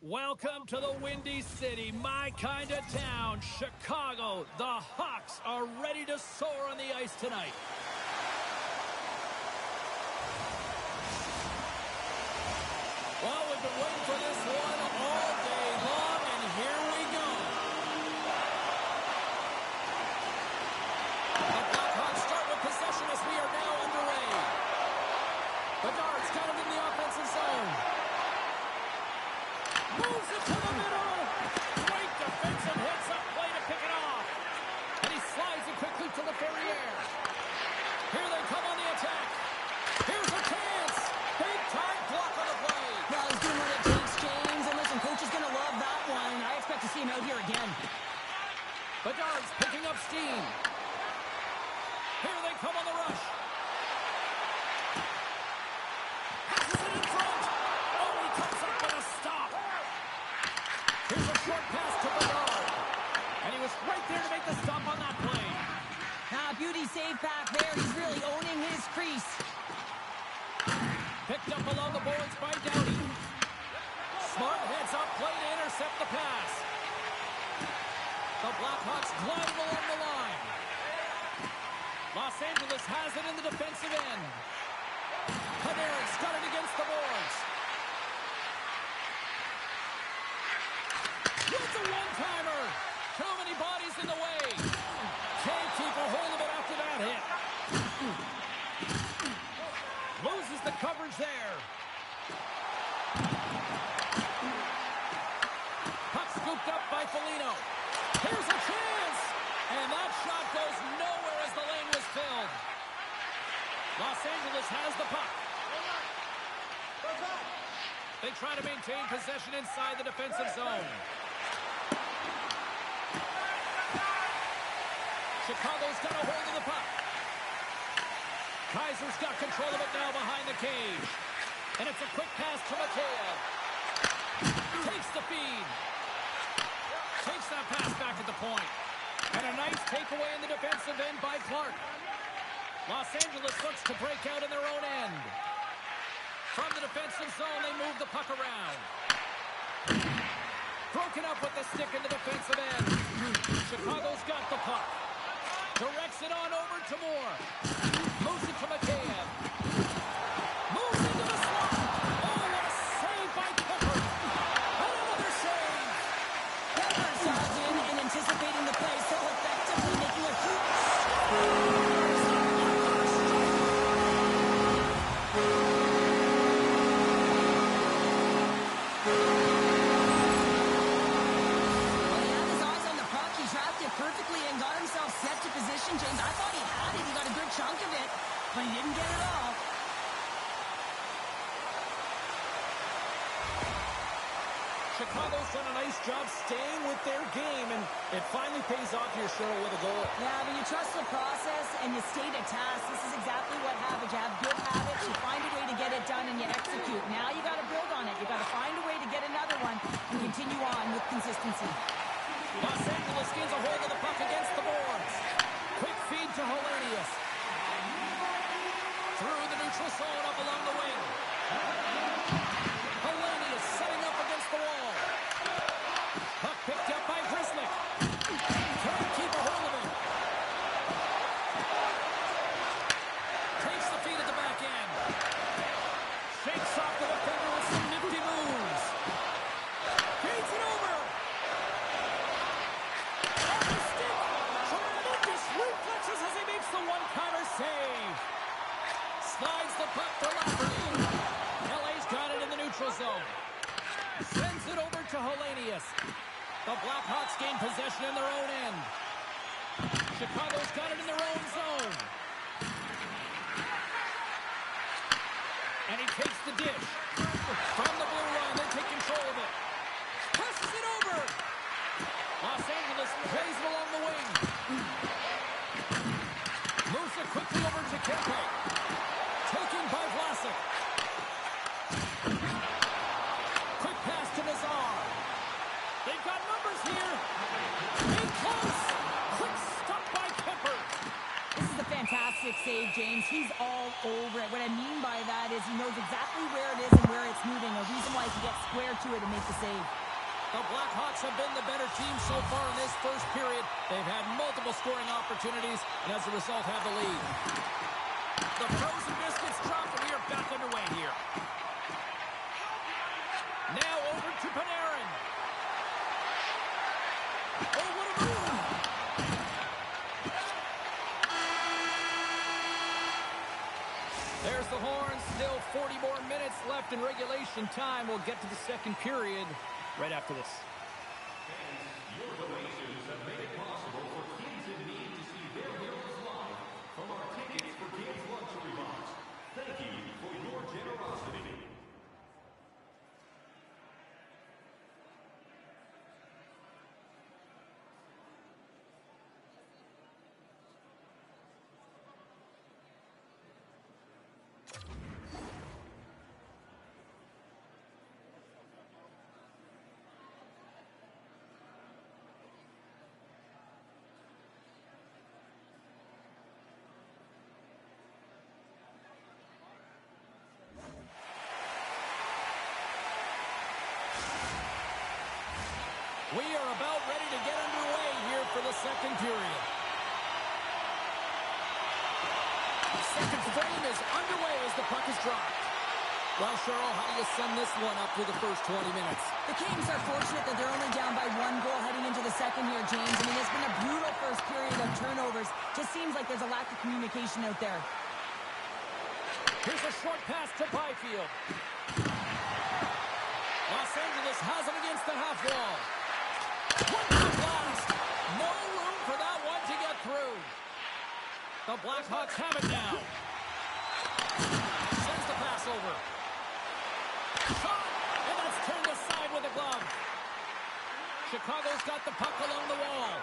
Welcome to the Windy City, my kind of town, Chicago. The Hawks are ready to soar on the ice tonight. Well, we've been waiting for this one all day long, and here we go. The Blackhawks start with possession as we are now underway. Bedard's got it in the offensive zone. Moves it to the middle. Great defensive hits up play to pick it off. And he slides it quickly to the Ferrier. Here they come on the attack. Here's a chance. Big time block on the play. Well, he's doing what it takes, James. And listen, coach is going to love that one. I expect to see him out here again. Bedard's picking up steam. Here they come on the rush. Passes it in front. Oh, he comes up with a stop. Here's a short pass to Bedard. And he was right there to make the stop on that play. Beauty save back there. He's really owning his crease. Picked up along the boards by Doughty. Smart heads up play to intercept the pass. The Blackhawks gliding along the line. Los Angeles has it in the defensive end. Panarin's got it against the boards. It's a one-timer. Too many bodies in the way. Can't keep a hold of it after that hit. Loses the coverage there. Puck scooped up by Foligno. Here's a chance. And that shot goes nowhere as the lane was filled. Los Angeles has the puck. They try to maintain possession inside the defensive zone. Chicago's got a hold of the puck. Kaiser's got control of it now behind the cage. And it's a quick pass to Mikheyev. Takes the feed. Takes that pass back at the point. And a nice takeaway in the defensive end by Clark. Los Angeles looks to break out in their own end. From the defensive zone, they move the puck around. Broken up with the stick in the defensive end. Chicago's got the puck. Directs it on over to Moore. Moves it to Mikheyev. Moves into the slot. Oh, what a save by Kemper. Another save. Kemper dodged in and anticipating the play so effectively, making a huge... perfectly and got himself set to position, James. I thought he had it. He got a good chunk of it, but he didn't get it all. Chicago's done a nice job staying with their game, and it finally pays off here, Cheryl, with a goal. Yeah, when you trust the process and you stay to task, this is exactly what happens. You have good habits, you find a way to get it done, and you execute. Now you got to build on it. You got to find a way to get another one and continue on with consistency. Los Angeles gains a hold of the puck against the boards. Quick feed to Hellenius. Through the neutral zone up along the wing. Hellenius setting up against the wall. Puck picked up by Grzelcyk. Trying to keep a hold of it. Takes the feed at the back end. Shakes off the defender with some nifty moves. Feeds it over. Reflexes as he makes the one-timer save. Slides the puck for Lafreniere. LA's got it in the neutral zone. Sends it over to Hellenius. The Blackhawks gain possession in their own end. Chicago's got it in their own zone. And he takes the dish. From the blue line, they take control of it. Passes it over. Los Angeles plays it along the wing. Moves it quickly over to Kempe. Taken by Vlasic. Quick pass to Nazar. They've got numbers here. In close. Quick stop by Kemper. This is a fantastic save. save, James. He's all over it. What I mean by that is he knows exactly where it is and where it's moving. A reason why he can get square to it and make the save. The Blackhawks have been the better team so far in this first period. They've had multiple scoring opportunities, and as a result have the lead. The frozen biscuits dropped, and we are back underway here. Now over to Panarin. Oh, what a move! There's the horn. Still 40 more minutes left in regulation time. We'll get to the second period right after this. Your donations have made it possible for kids in need to see their heroes live from our Tickets for Kids luxury box. Thank you for your generosity. We are about ready to get underway here for the second period. Second frame is underway as the puck is dropped. Well, Cheryl, how do you sum this one up through the first 20 minutes? The Kings are fortunate that they're only down by 1 goal heading into the second here, James. I mean, it's been a brutal first period of turnovers. Just seems like there's a lack of communication out there. Here's a short pass to Byfield. Los Angeles has him against the half wall. One blast. No room for that one to get through. The Blackhawks have it now. Sends the pass over. Shot, and that's turned aside with a glove. Chicago's got the puck along the wall.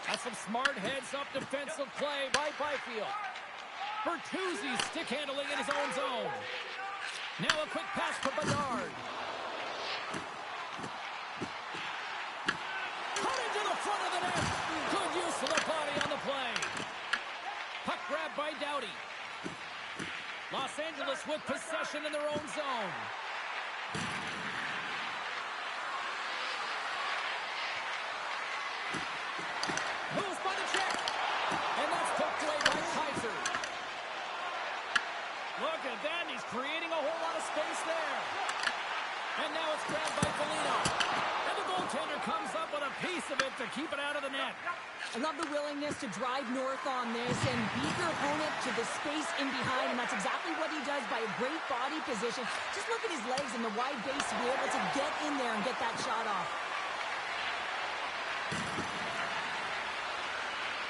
That's some smart heads-up defensive play by Byfield. Bertuzzi stick handling in his own zone. Now a quick pass for Bedard. Cut into the front of the net. Good use of the body on the play. Puck grab by Doughty. Los Angeles with possession in their own zone. Moves by the check. And that's poked away by Kaiser. Look at that. He's creating a whole lot of space there. And now it's grabbed by Foligno. And the goaltender comes up with a piece of it to keep it out of the net. I love the willingness to drive north on this and beat your opponent to the space in behind, and that's exactly what he does by a great body position. Just look at his legs and the wide base to be able to get in there and get that shot off.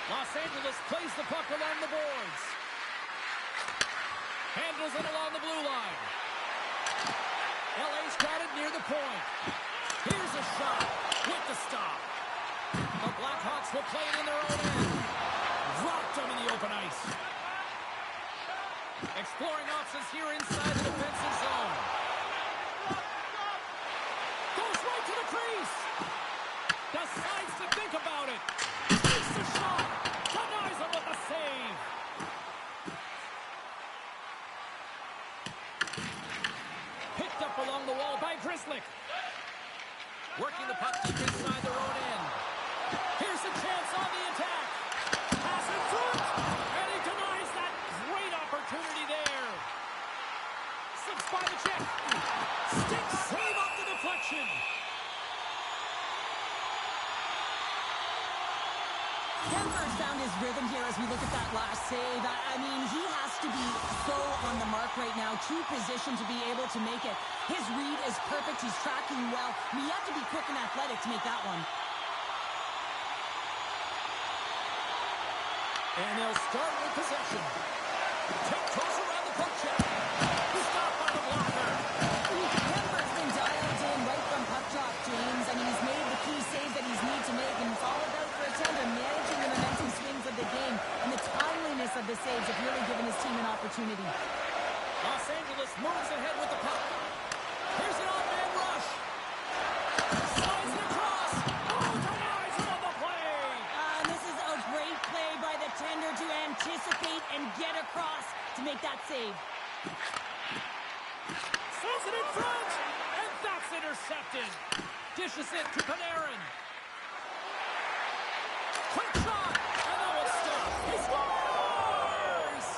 Los Angeles plays the puck along the boards. Handles it along the blue line. LA's got it near the point. Here's a shot with the stop. The Blackhawks will play it in their own end. Dropped them in the open ice. Exploring options here inside the defensive zone. Goes right to the crease. Decides to think about it. Takes the shot. Denies him with the save. Picked up along the wall by Grzelcyk. Working the puck deep inside their own end. Here's a chance on the attack. Pass in front. And he denies that great opportunity there. Slips by the check. Stick save off the deflection. Denver's found his rhythm here as we look at that last save. I mean, he has to be so on the mark right now. True position to be able to make it. His read is perfect. He's tracking well. I mean, you have to be quick and athletic to make that one. And they'll start with possession. Tiptoes around the poke check. Stopped by the blocker. Denver's been dialed in right from puck drop, James. I mean, he's made the key save that he's need to make, and it's all about for a tender managing the momentum swings of the game, and the timeliness of the saves have really given his team an opportunity. Los Angeles moves ahead with the puck. Here's an odd-man rush. Slides it across. Oh, denies him on the play. And this is a great play by the tender to anticipate and get across that save. Sends it in front, and that's intercepted. Dishes it to Panarin. Quick shot, and that will stop. He scores!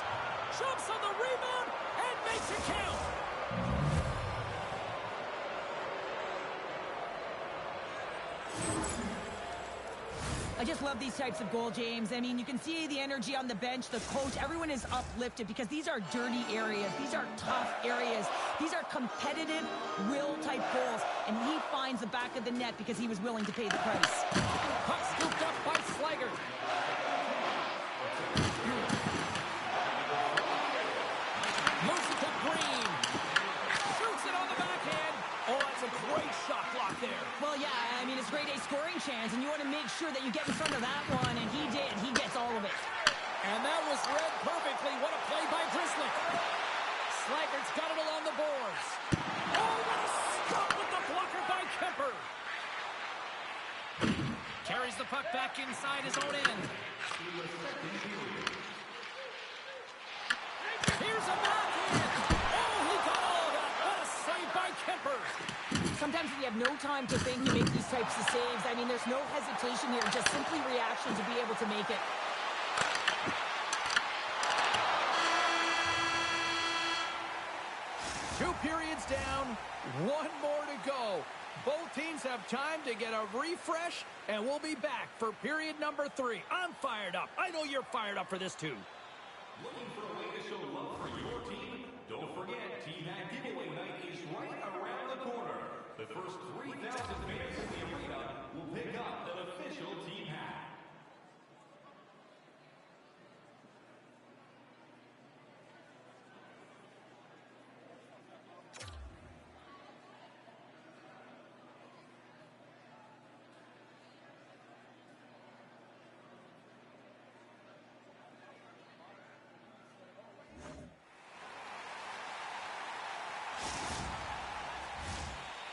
Jumps on the rebound and makes it count. I just love these types of goal, James. I mean, you can see the energy on the bench, the coach, everyone is uplifted because these are dirty areas. These are tough areas. These are competitive, will-type goals, and he finds the back of the net because he was willing to pay the price. Puck scooped up by Slager. Moves it to Green. Shoots it on the backhand. Oh, that's a great shot block there. Well, yeah, I mean, it's grade A scoring chance, and you want to make sure that you get in front of that one, and he did. He gets all of it. And that was read perfectly. What a play by Grizzly. Slager's got it along the boards. Oh, what a stop with the blocker by Kemper. Carries the puck back inside his own end. Here's a backhand. Oh, he got all of that. What a save by Kemper. Sometimes if you have no time to think, you make these types of saves. I mean, there's no hesitation here, just simply reaction to be able to make it. Two periods down, one more to go. Both teams have time to get a refresh, and we'll be back for period number 3. I'm fired up. I know you're fired up for this too. Looking for a way to show love for your team? Don't forget, Team Hat Giveaway Night is right around the corner. The first 3,000 fans in the arena will pick up an official team hat.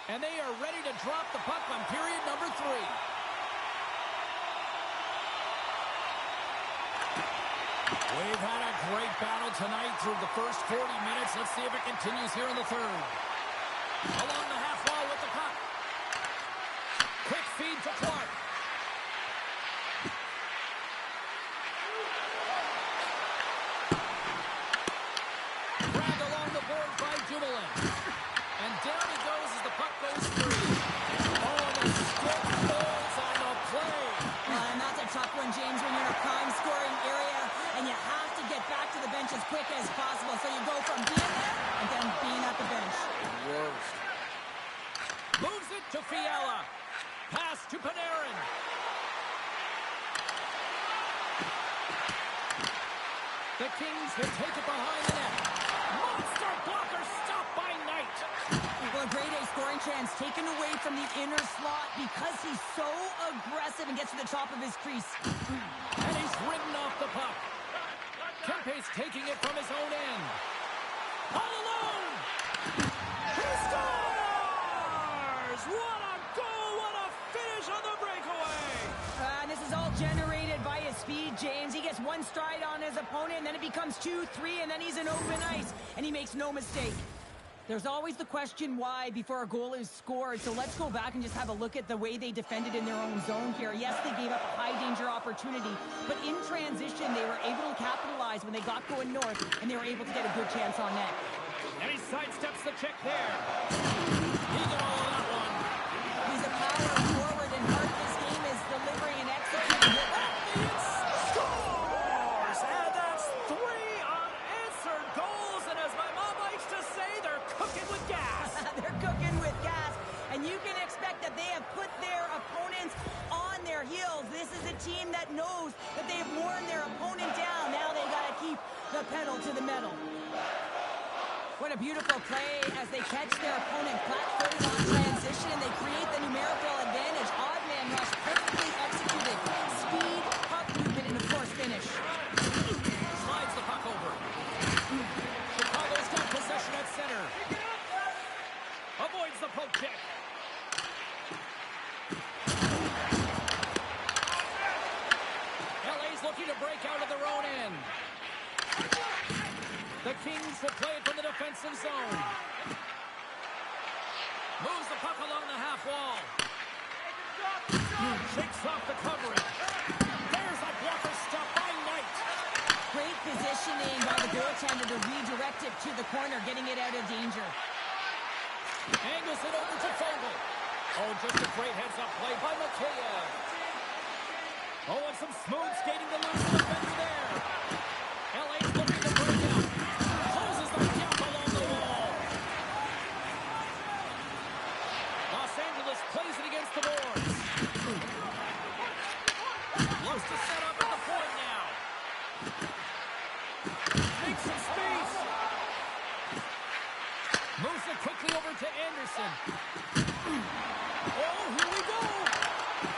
And they are ready to drop the puck on period number 3. We've had a great battle tonight through the first 40 minutes. Let's see if it continues here in the third. Along the half wall with the puck. Quick feed to Clark. Grabbed along the board by Dumoulin. And down he goes as the puck goes free. Oh, the stick falls on the play. And that's a tough one, James, when you're in a prime scoring area and you have to get back to the bench as quick as possible. So you go from being there and then being at the bench. Worst. Moves it to Fiala. Pass to Panarin. The Kings will take it behind the net. Monster blocker stopped by Knight. Well, a grade A scoring chance taken away from the inner slot because he's so aggressive and gets to the top of his crease. And he's ridden off the puck. Kempe's taking it from his own end. All alone! He scores! What a goal! What a finish on the breakaway! And this is all generated by his speed, James. He gets one stride on his opponent, and then it becomes 2, 3, and then he's in open ice. And he makes no mistake. There's always the question why before a goal is scored, so let's go back and just have a look at the way they defended in their own zone here. Yes, they gave up a high-danger opportunity, but in transition, they were able to capitalize when they got going north, and they were able to get a good chance on net. And he sidesteps the check there. He got all of that one. He's a power forward, and part of this game is delivering and executing. Scores! And that's 3 unanswered goals, and as my mom likes to say, they're cooking with gas. They're cooking with gas, and you can expect that they have put their opponents on their heels. This is a team that knows that they've worn their opponent down. Now they got to keep the pedal to the metal. What a beautiful play as they catch their opponent flat-footed on transition, and they create the numerical advantage. Odd man rush, perfectly executed. Speed, puck movement, and of course finish. Slides the puck over. Chicago's got possession at center. Avoids the poke check. LA's looking to break out of their own end. The Kings will play it from the defensive zone. Moves the puck along the half wall. Shakes off the covering. There's a blocker stop by Knight. Great positioning by the goaltender to redirect it to the corner, getting it out of danger. Angles it over to Fogle. Oh, just a great heads-up play by Mikheyev. Oh, and some smooth skating to lose the defender there. LA's looking to break out. Closes the gap along the wall. Los Angeles plays it against the boards. Looks to set up at the point now. Makes some space. Moves it quickly over to Anderson. Oh, here we go.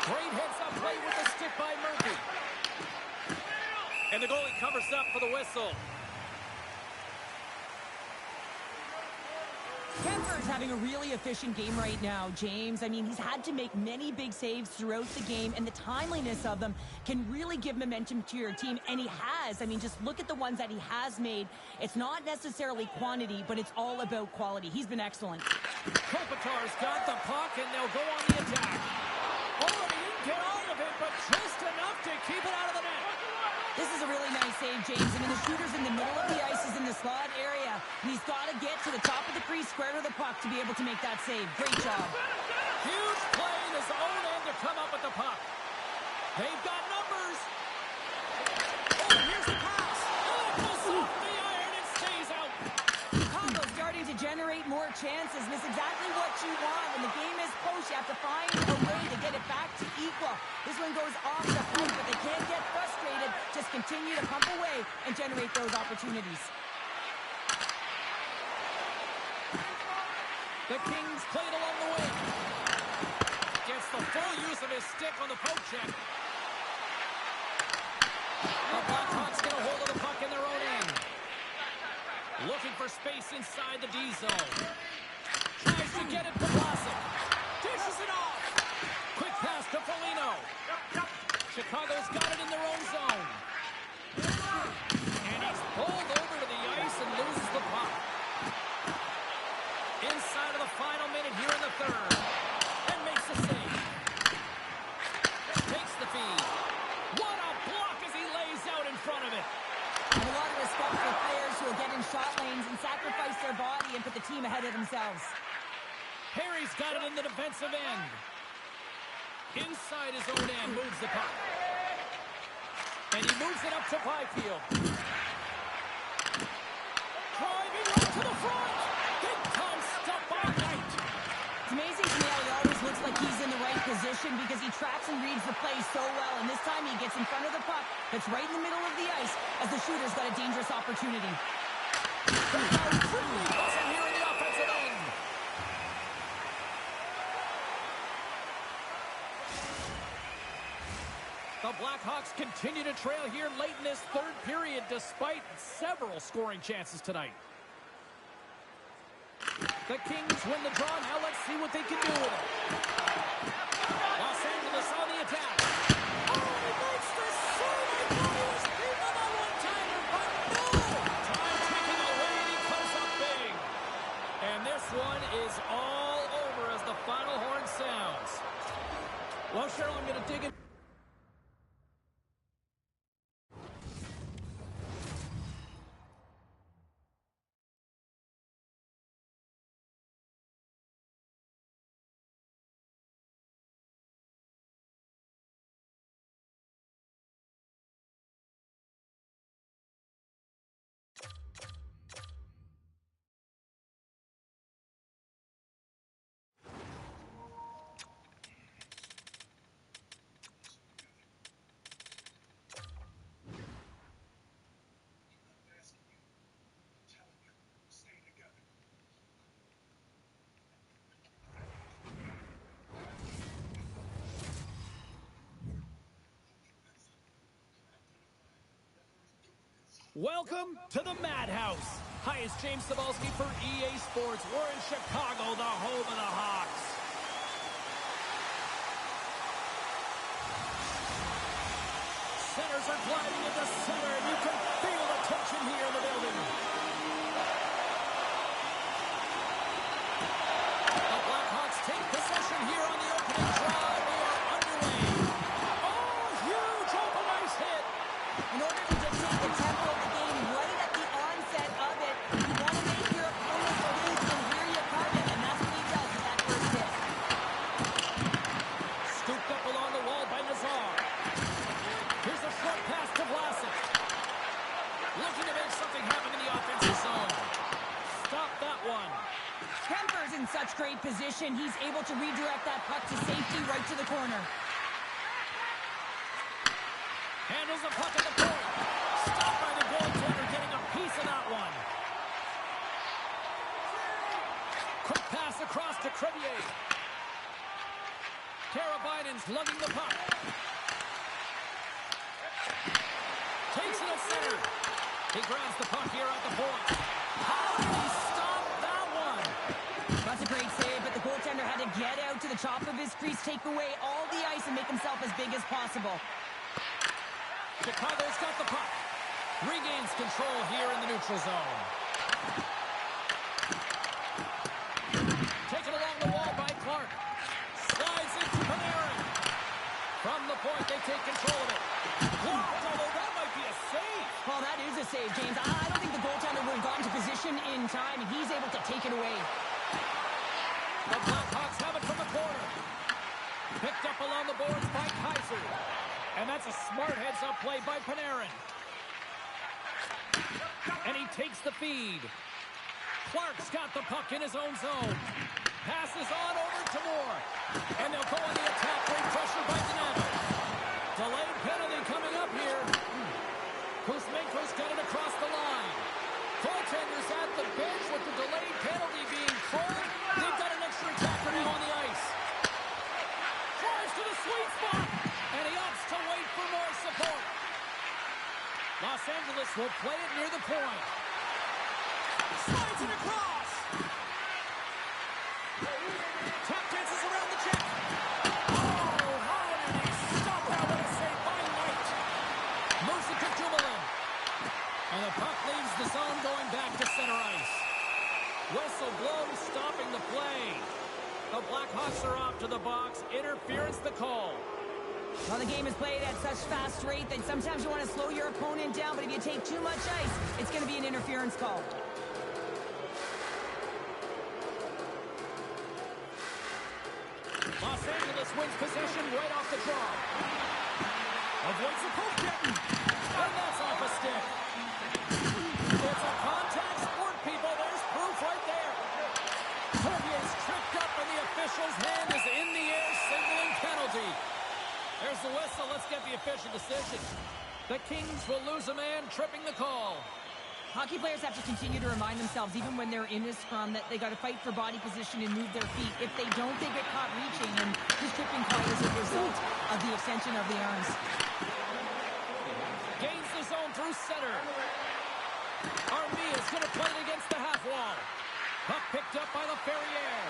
Great heads-up play with the stick by Murphy. And the goalie covers up for the whistle. Kemper's having a really efficient game right now, James. I mean, he's had to make many big saves throughout the game, and the timeliness of them can really give momentum to your team, and he has. I mean, just look at the ones that he has made. It's not necessarily quantity, but it's all about quality. He's been excellent. Kopitar's got the puck, and they'll go on the attack. Oh, he didn't get all of it, but just enough to keep it out of the net. This is a really nice save, James. I mean, the shooter's in the middle of the ice, is in the slot area. And he's got to get to the top of the crease, square to the puck to be able to make that save. Great job. Huge play in his own end to come up with the puck. They've got numbers. Oh, here's the pass. Oh, it goes off the iron and stays out. Chicago's starting to generate more chances, and it's exactly what you want. When the game is close, you have to find a way to get it back to equal. This one goes off the pipe, but they can't get frustrated. Just continue to pump away and generate those opportunities. The Kings played along the wing. Gets the full use of his stick on the poke check. The Blackhawks get a hold of the puck in their own end. Looking for space inside the D zone. Tries to get it to Vlasic. Dishes it off. Quick pass to Foligno. Chicago's got it in their own zone. And he's pulled over to the ice and loses the puck. Inside of the final minute here in the third. And makes the save. Takes the feed. What a block as he lays out in front of it. I have a lot of respect for players who will get in shot lanes and sacrifice their body and put the team ahead of themselves. Perry's got it in the defensive end. Inside his own end, moves the puck. And he moves it up to Byfield. Driving right to the front. Big time stop by Knight. It's amazing to me how he always looks like he's in the right position because he tracks and reads the play so well. And this time he gets in front of the puck that's right in the middle of the ice as the shooter's got a dangerous opportunity. Wasn't here in the offensive end. The Blackhawks continue to trail here late in this third period despite several scoring chances tonight. The Kings win the draw. Now let's see what they can do with it. Los Angeles on the attack. Oh, he makes the save. I thought he was beating on a one-timer, but no. Time ticking away, and he comes up big. And this one is all over as the final horn sounds. Well, Cheryl, I'm going to dig in. Welcome to the Madhouse. Hi, it's James Cebulski for EA Sports. We're in Chicago, the home of the Hawks. Centers are gliding into center, and you can feel the tension here in the building. position. He's able to redirect that puck to safety right to the corner. Handles the puck at the point. Stopped by the goaltender, getting a piece of that one. Quick pass across to Crevier. Karabainen's lugging the puck. Takes it at center. He grabs the puck here at the point. How did he stop that one? That's a great save, but the goaltender had to get out to the top of his crease, take away all the ice, and make himself as big as possible. Chicago's got the puck. Regains control here in the neutral zone. Taken along the wall by Clark. Slides into Panarin. From the point, they take control of it. Blocked, although that might be a save. Well, that is a save, James. I don't think the goaltender would have gotten to position in time, and he's able to take it away. The Blackhawks have it from the corner. Picked up along the boards by Kaiser. And that's a smart heads-up play by Panarin. And he takes the feed. Clark's got the puck in his own zone. Passes on over to Moore. And they'll go on the attack, great pressure by Donato. Delayed penalty coming up here. Kuzmenko's got it across the line. Goaltender's at the bench with the delayed penalty being called. They've got an extra attacker now on the ice. Drives to the sweet spot. And he opts to wait for more support. Los Angeles will play it near the point. Slides it across. Tap dances around the check. Oh, how did he stop that? What a save by Knight. Moves it to Dumoulin. And the puck leaves the zone going back to center ice. Whistle blows, stopping the play. The Blackhawks are off to the box. Interference the call. Well, the game is played at such fast rate that sometimes you want to slow your opponent down, but if you take too much ice, it's going to be an interference call. Los Angeles wins possession right off the draw. Avoids the poke check. And that's off a stick. It's a contact sport, people. There's proof right there. Cormier's tripped up and the official's hand is in the air, signaling penalty. There's the whistle. Let's get the official decision. The Kings will lose a man, tripping the call. Hockey players have to continue to remind themselves, even when they're in a scrum, that they got to fight for body position and move their feet. If they don't, they get caught reaching, and his tripping call is a result of the extension of the arms. Gains the zone through center. Armia's going to play it against the half wall. Puck picked up by LaFerriere.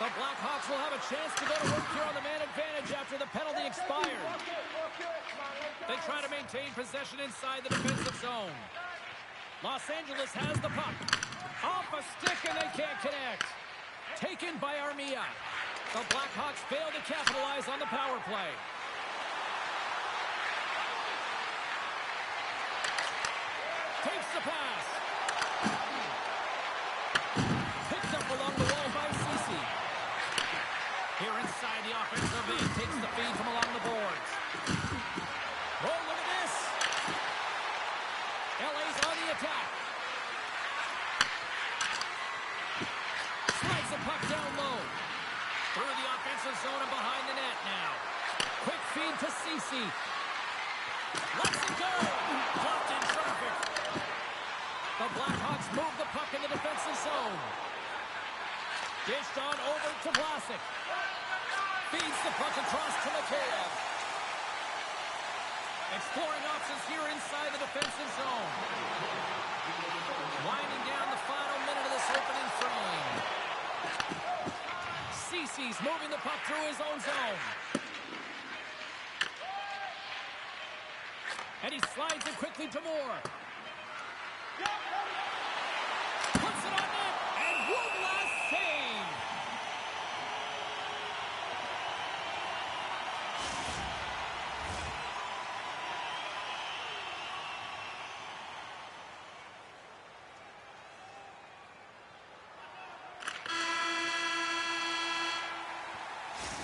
The Blackhawks will have a chance to go to work here on the man advantage after the penalty expired. They try to maintain possession inside the defensive zone. Los Angeles has the puck. Off a stick and they can't connect. Taken by Armia. The Blackhawks fail to capitalize on the power play. Takes the pass. Picked up along the wall by Ceci. Here inside the offensive end, takes the feed from along the boards. Oh, look at this. LA's on the attack. Slides the puck down low. Through the offensive zone and behind the net now. Quick feed to Ceci. Lets it go. Blocked in traffic. The Blackhawks move the puck in the defensive zone. Dished on over to Vlasic. Feeds the puck across to Mikheyev. Exploring options here inside the defensive zone. Winding down the final minute of this opening frame. Ceci's moving the puck through his own zone. And he slides it quickly to Moore. Puts it on net, and one last save.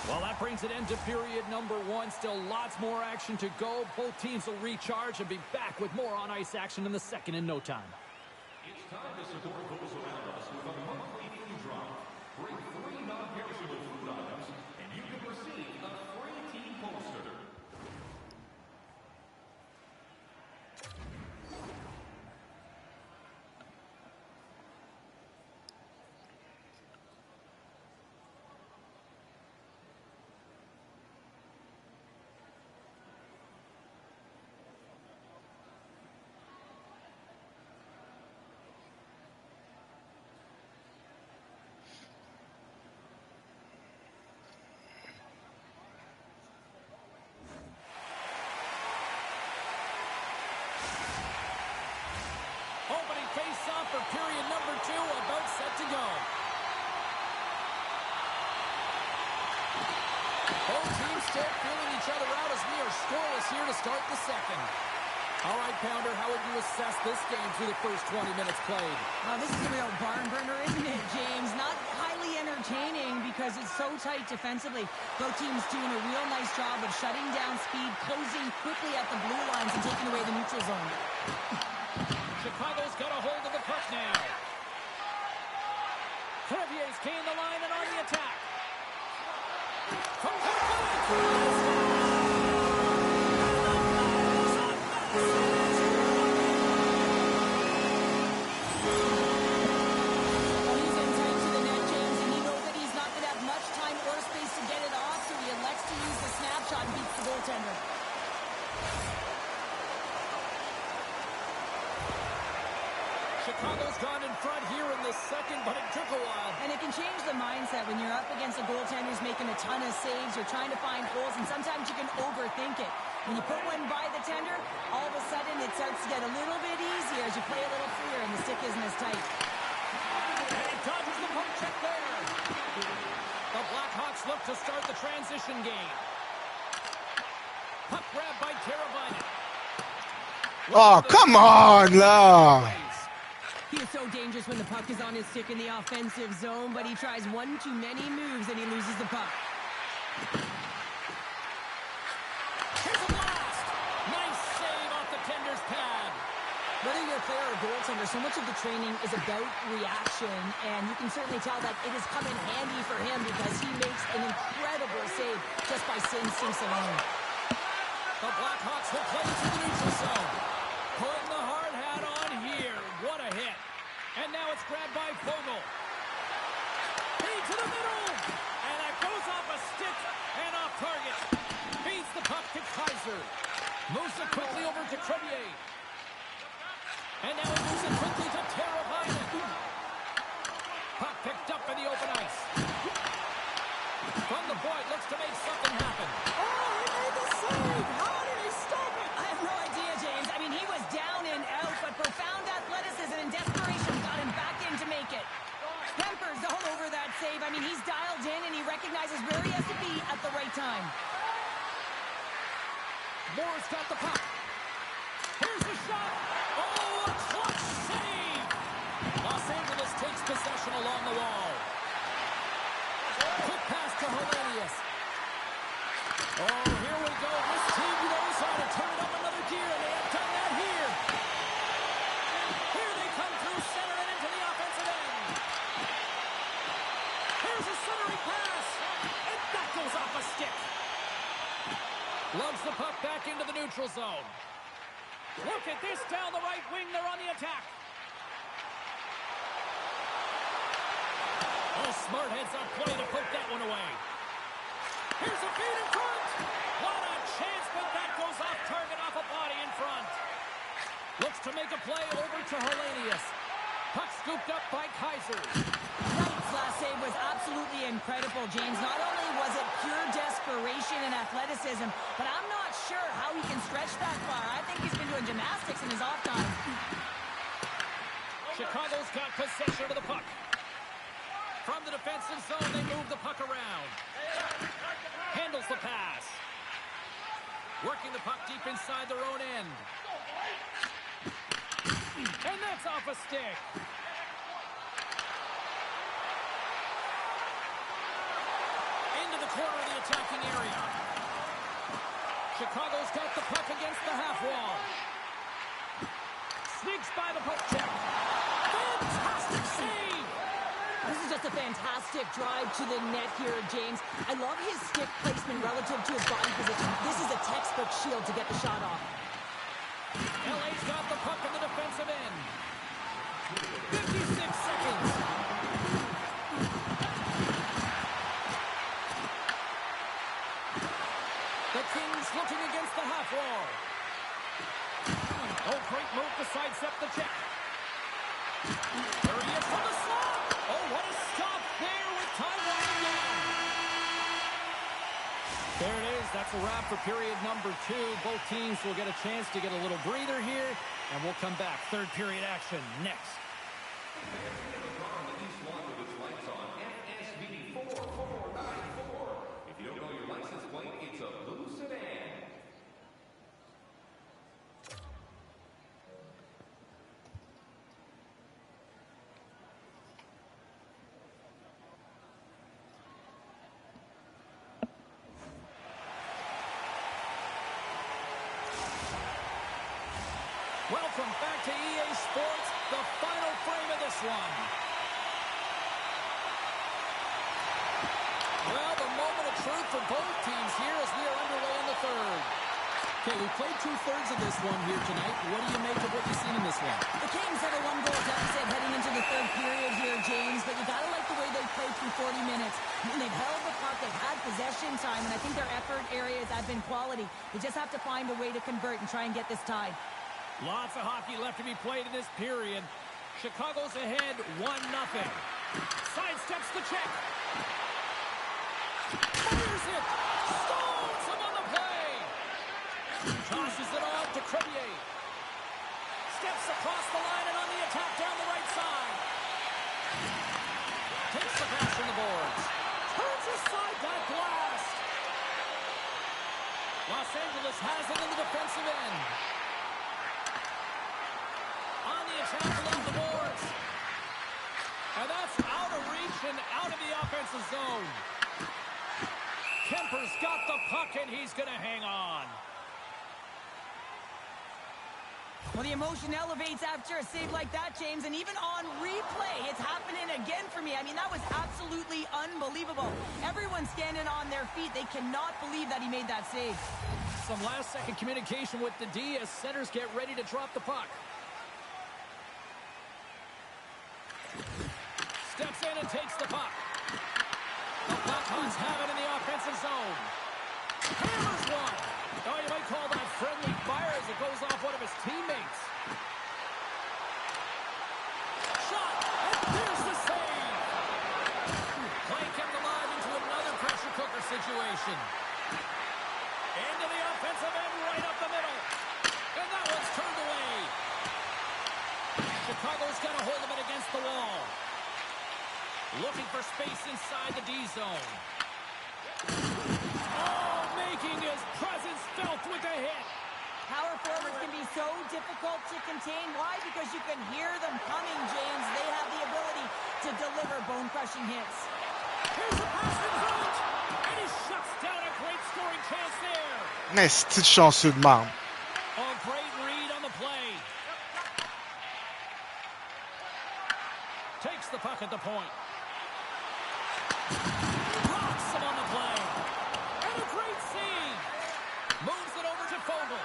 Well, that brings an end to period number one. Still lots more action to go. Both teams will recharge and be back with more on-ice action in the second in no time. It's time to support those around us with a monthly food drive. Both teams still feeling each other out as we are scoreless here to start the second. All right, Pounder, how would you assess this game through the first 20 minutes played? Oh, this is a real barn burner, isn't it, James? Not highly entertaining because it's so tight defensively. Both teams doing a real nice job of shutting down speed, closing quickly at the blue lines, and taking away the neutral zone. Chicago's got a hold of the puck now. Crevier's gained the line and on the attack. From goaltender. Chicago's gone in front here in the second, but it took a while. And it can change the mindset when you're up against a goaltender who's making a ton of saves. You're trying to find holes, and sometimes you can overthink it. When you put one by the tender, all of a sudden it starts to get a little bit easier as you play a little freer and the stick isn't as tight. And he dodges the poke check there. The Blackhawks look to start the transition game. Puck grab by Teravainen. Oh, come on, La. He is so dangerous when the puck is on his stick in the offensive zone, but he tries one too many moves and he loses the puck. Here's a blast. Nice save off the tender's pad. Whether you're a player or a goaltender, so much of the training is about reaction, and you can certainly tell that it has come in handy for him because he makes an incredible save just by instincts alone. The Blackhawks will play to the neutral zone. Putting the hard hat on here. What a hit. And now it's grabbed by Fogle. Feed to the middle. And that goes off a stick and off target. Feeds the puck to Kaiser. Moves it quickly over to Crevier. And now he moves it quickly to Teravainen. Puck picked up in the open ice. From the point, looks to make something happen. Oh, he made the save. How did he stop it? I have no idea, James. I mean, he was down and out, but profound athleticism and desperation got him back in to make it. Kemper's all over that save. I mean, he's dialed in and he recognizes where he has to be at the right time. Moore's got the puck. Here's the shot. Oh, a clutch save. Los Angeles takes possession along the wall. Quick pass to Hellenius. Oh, here we go. This team knows how to turn it up another gear, and they have done that here. Here they come through center and into the offensive end. Here's a centering pass, and that goes off a stick. Loves the puck back into the neutral zone. Look at this down the right wing. They're on the attack. Oh, smart heads-up play to poke that one away. Here's a feed in front. What a chance, but that goes off target off a body in front. Looks to make a play over to Hellenius. Puck scooped up by Kaiser. Wright's last save was absolutely incredible, James. Not only was it pure desperation and athleticism, but I'm not sure how he can stretch that far. I think he's been doing gymnastics in his off time. Chicago's got possession of the puck. From the defensive zone, they move the puck around. Handles the pass. Working the puck deep inside their own end. And that's off a stick. Into the corner of the attacking area. Chicago's got the puck against the half wall. Sneaks by the poke check. Fantastic save! This is just a fantastic drive to the net here, James. I love his stick placement relative to his body position. This is a textbook shield to get the shot off. LA's got the puck in the defensive end. 56 seconds. The Kings looking against the half wall. Oh, great move to sidestep the check. There he is from the slot. Oh, what a stop there with time winding down. There it is. That's a wrap for period number 2. Both teams will get a chance to get a little breather here, and we'll come back. Third period action next. East Los Angeles lights on FSV 4494. If you don't know your license Welcome back to EA Sports, the final frame of this one. Well, the moment of truth for both teams here as we are underway in the third. Okay, we played two-thirds of this one here tonight. What do you make of what you've seen in this one? The Kings have a one-goal deficit heading into the third period here, James, but you got to like the way they've played through 40 minutes. I mean, they've held the puck, they've had possession time, and I think their effort areas have been quality. They just have to find a way to convert and try and get this tied. Lots of hockey left to be played in this period. Chicago's ahead 1-0. Sidesteps the check. Fires it. Stones him on the play. Tosses it on to Crevier. Steps across the line and on the attack down the right side. Takes the pass from the boards. Turns aside that blast. Los Angeles has it in the defensive end. On the attack along the boards. And that's out of reach and out of the offensive zone. Kemper's got the puck and he's going to hang on. Well, the emotion elevates after a save like that, James, and even on replay, it's happening again for me. I mean, that was absolutely unbelievable. Everyone's standing on their feet. They cannot believe that he made that save. Some last-second communication with the D as centers get ready to drop the puck. Steps in and takes the puck. The Blackhawks have it in the offensive zone. Hammers one. Oh, you might call that friendly fire as it goes off one of his teammates. Shot, and there's the save. Play kept alive into another pressure cooker situation. Into the offensive end, right up the middle. And that one's turned away. Chicago's got a hold of it against the wall. Looking for space inside the D zone. Oh, making his presence felt with a hit. Power forwards can be so difficult to contain. Why? Because you can hear them coming, James. They have the ability to deliver bone-crushing hits. Here's the pass in front. And he shuts down a great scoring chance there. Mais c'est chanceux de marde. A great read on the play. Takes the puck at the point. Rocks him on the play. And a great save. Moves it over to Fogle.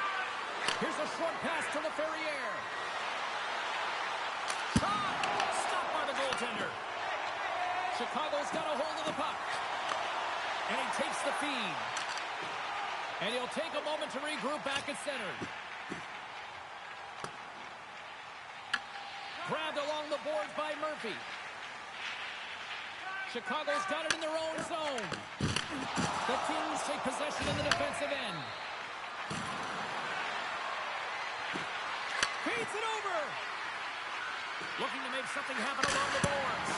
Here's a short pass to LaFerriere. Shot. Stopped by the goaltender. Chicago's got a hold of the puck. And he takes the feed. And he'll take a moment to regroup back at center. Grabbed along the boards by Murphy. Chicago's got it in their own zone. The Kings take possession in the defensive end. Feeds it over. Looking to make something happen along the boards.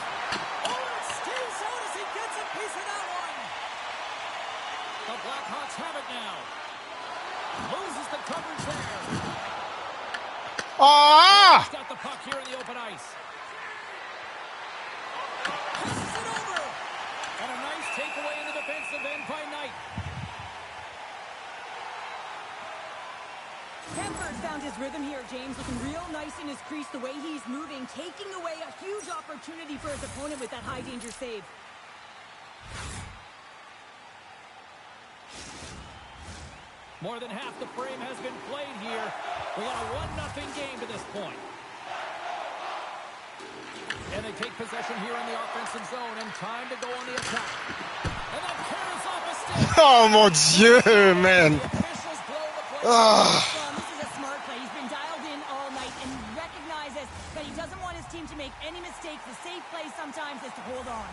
Oh, it stays out as he gets a piece of that one. The Blackhawks have it now. Loses the coverage there. Ah! He's got the puck here in the open ice. Passes it over. And a nice takeaway in the defensive end by Knight. Kemper's found his rhythm here, James, looking real nice in his crease, the way he's moving, taking away a huge opportunity for his opponent with that high-danger save. More than half the frame has been played here. We got a 1-0 game to this point. And they take possession here in the offensive zone and time to go on the attack. And that carries off a stick. Oh mon Dieu, man. The officials blow the play. This is a smart play. He's been dialed in all night and recognizes that he doesn't want his team to make any mistakes. The safe play sometimes is to hold on.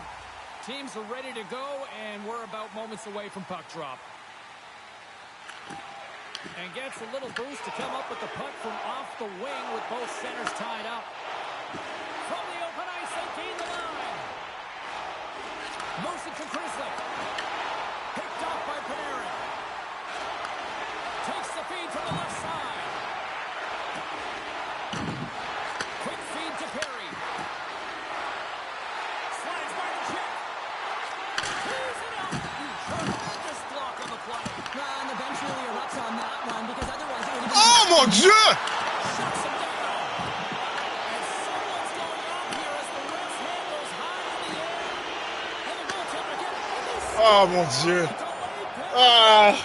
Teams are ready to go, and we're about moments away from puck drop. And gets a little boost to come up with the puck from off the wing with both centers tied up. From the open ice, they gain the line. Moves it to Grizzly. Picked off by Panarin. Takes the feed from the left side. Quick feed to Perry. Slides by the check. Clears it up. Tremendous block on the play. And the bench really erupts on that one because otherwise it would have been... Oh mon Dieu! Shuts him down. Oh mon Dieu. A delayed penalty. Ah.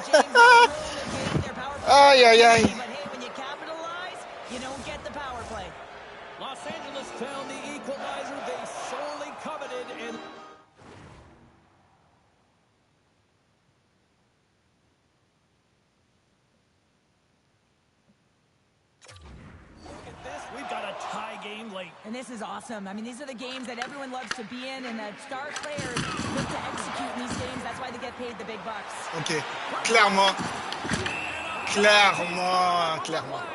James, they will negate their power play Aïe, aïe, aïe. opportunity, but hey, when you capitalize, you don't get the power play. Los Angeles found the equalizer they sorely coveted, and look at this. We've got a tie game late. And this is awesome. I mean, these are the games that everyone loves to be in, and the star players look to execute in these games. That's why they get paid the big bucks. Ok. Clairement. Clairement.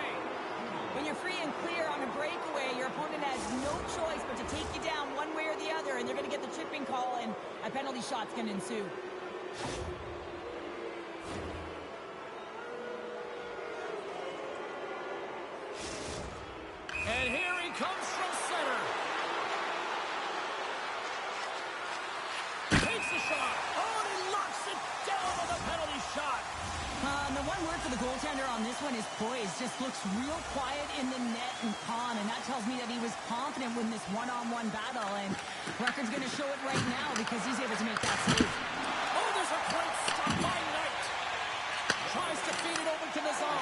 When you're free and clear on a breakaway, your opponent has no choice but to take you down one way or the other, and they're going to get the chipping call, and a penalty shot's going to ensue. And here he comes from center. Takes the shot. Oh, and he locks it down with a penalty shot. The one word for the goaltender on this one is poise. Just looks real quiet in the net and calm, and that tells me that he was confident in this one-on-one battle, and record's going to show it right now because he's able to make that save. Oh, there's a great stop by Knight. Tries to feed it over to Nazar.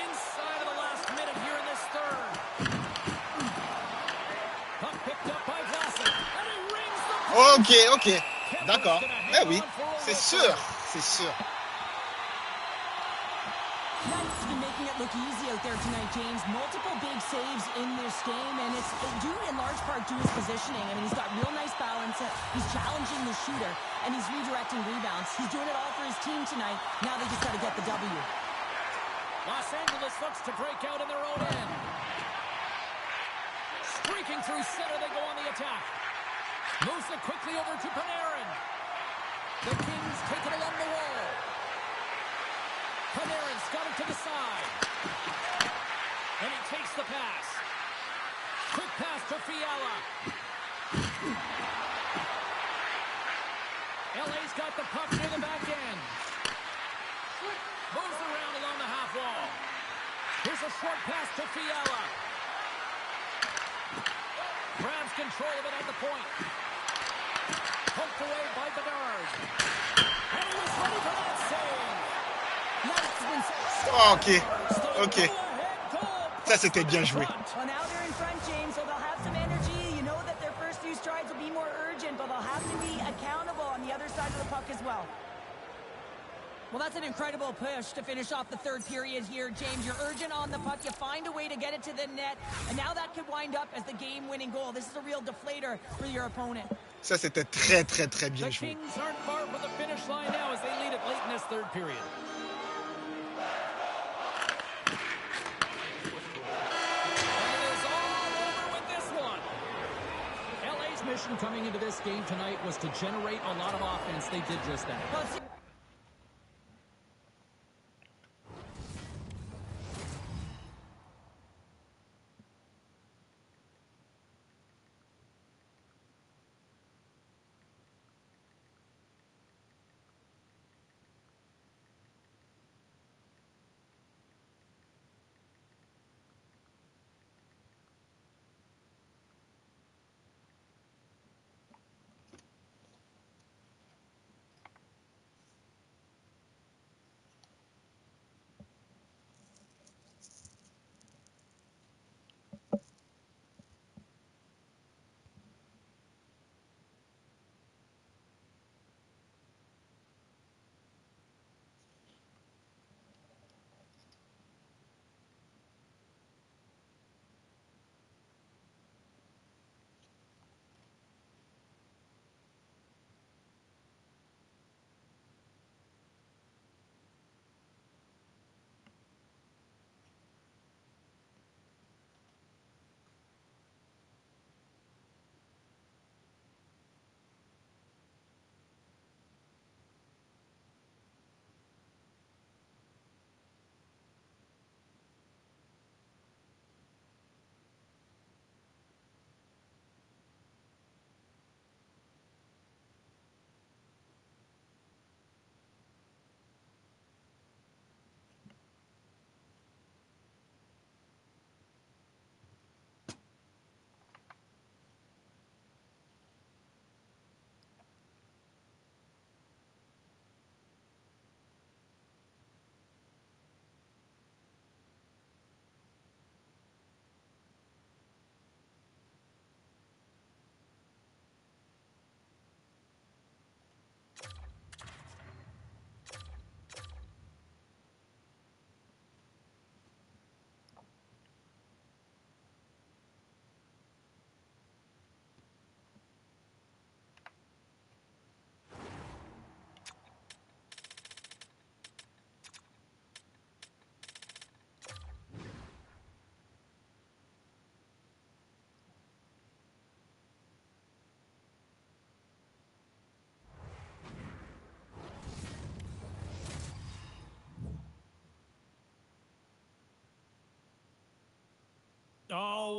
Inside of the last minute here in this third. Puck picked up by Vlasic, and he rings the... Ok, ok. D'accord. Eh oui, c'est sûr. C'est sûr. Knight's been making it look easy out there tonight, James. Multiple big saves in this game, and it's due in large part to his positioning. I mean, he's got real nice balance. He's challenging the shooter, and he's redirecting rebounds. He's doing it all for his team tonight. Now they just got to get the W. Los Angeles looks to break out in their own end. Streaking through center, they go on the attack. Moves it quickly over to Panarin. The Kings take it along the wall. Panarin's got it to the side. And he takes the pass. Quick pass to Fiala. LA's got the puck near the back end. Moves around along the half wall. Here's a short pass to Fiala. Grabs control of it at the point. Poked away by Bedard. And he was ready for that save. Oh, ok. Ok. Ça, c'était bien joué. Well, now they're in front, James, so they'll have some energy. You know that their first few strides will be more urgent, but they'll have to be accountable on the other side of the puck as well. Well, that's an incredible push to finish off the third period here, James. You're urgent on the puck. You find a way to get it to the net, and now that could wind up as the game-winning goal. This is a real deflator for your opponent. Ça, c'était très, très, très bien The joué. Kings aren't far from the finish line now as they lead it late in this third period. And it is all over with this one. LA's mission coming into this game tonight was to generate a lot of offense. They did just that. Well, it's-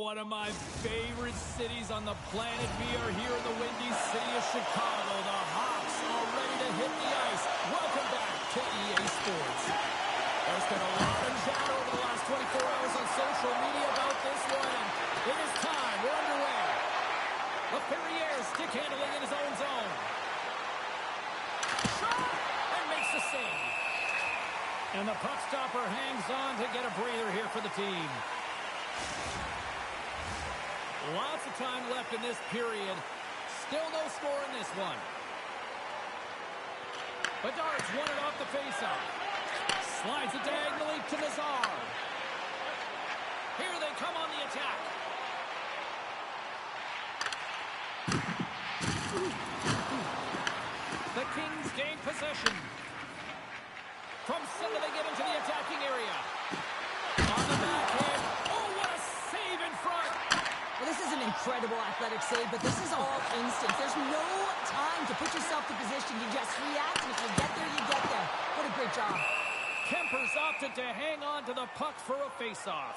one of my favorite cities on the planet. We are here in the windy city of Chicago. The Hawks are ready to hit the ice. Welcome back to EA Sports. There's been a lot of chatter over the last 24 hours on social media about this one, and it is time. We're underway. LaFerriere stick handling in his own zone. Shot! And makes the save. And the puck stopper hangs on to get a breather here for the team. Lots of time left in this period. Still no score in this one. Bedard's won it off the faceoff. Slides it diagonally to Nazar. Here they come on the attack. The Kings gain possession. From center, they get into the attacking area. On the backhand. Oh, what a save in front. Well, this is an incredible athletic save, but this is all instinct. There's no time to put yourself to position. You just react, and if you get there, you get there. What a great job. Kemper's opted to hang on to the puck for a faceoff.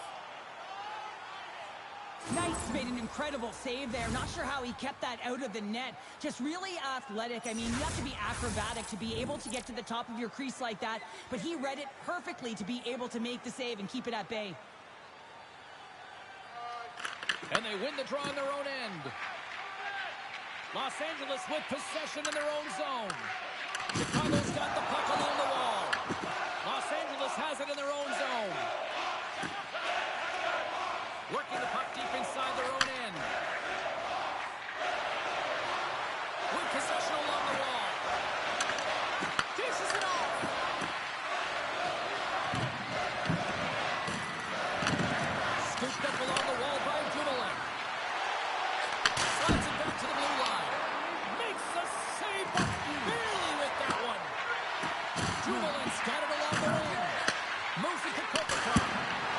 Nice, made an incredible save there. Not sure how he kept that out of the net. Just really athletic. I mean, you have to be acrobatic to be able to get to the top of your crease like that, but he read it perfectly to be able to make the save and keep it at bay. And they win the draw on their own end. Los Angeles with possession in their own zone. Chicago's got the puck along the wall. Los Angeles has it in their own zone. Working the puck deep inside their own end. With possession along the wall. Dishes it off. Scooped up along the wall by Dumoulin. Slides it back to the blue line. Makes the save, but barely with that one. Dumoulin's got it along the wing. Moves it to Kopitar.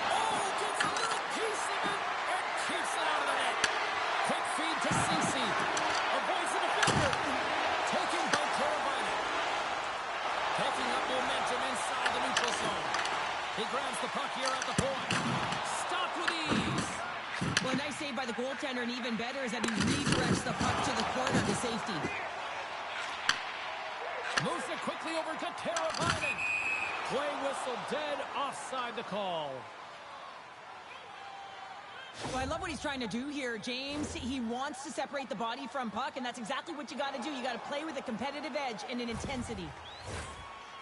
Oh, gets a little piece of it and keeps it out of the net. Quick feed to Ceci. Avoids the defender. Taking by Teravainen. Taking up momentum inside the neutral zone. He grabs the puck here at the point. Stopped with ease. Well, a nice save by the goaltender, and even better is that he redirects the puck to the corner to safety. Moves it quickly over to Teravainen. Play whistle dead, offside the call. Well, I love what he's trying to do here, James. He wants to separate the body from puck, and that's exactly what you got to do. You got to play with a competitive edge and an intensity.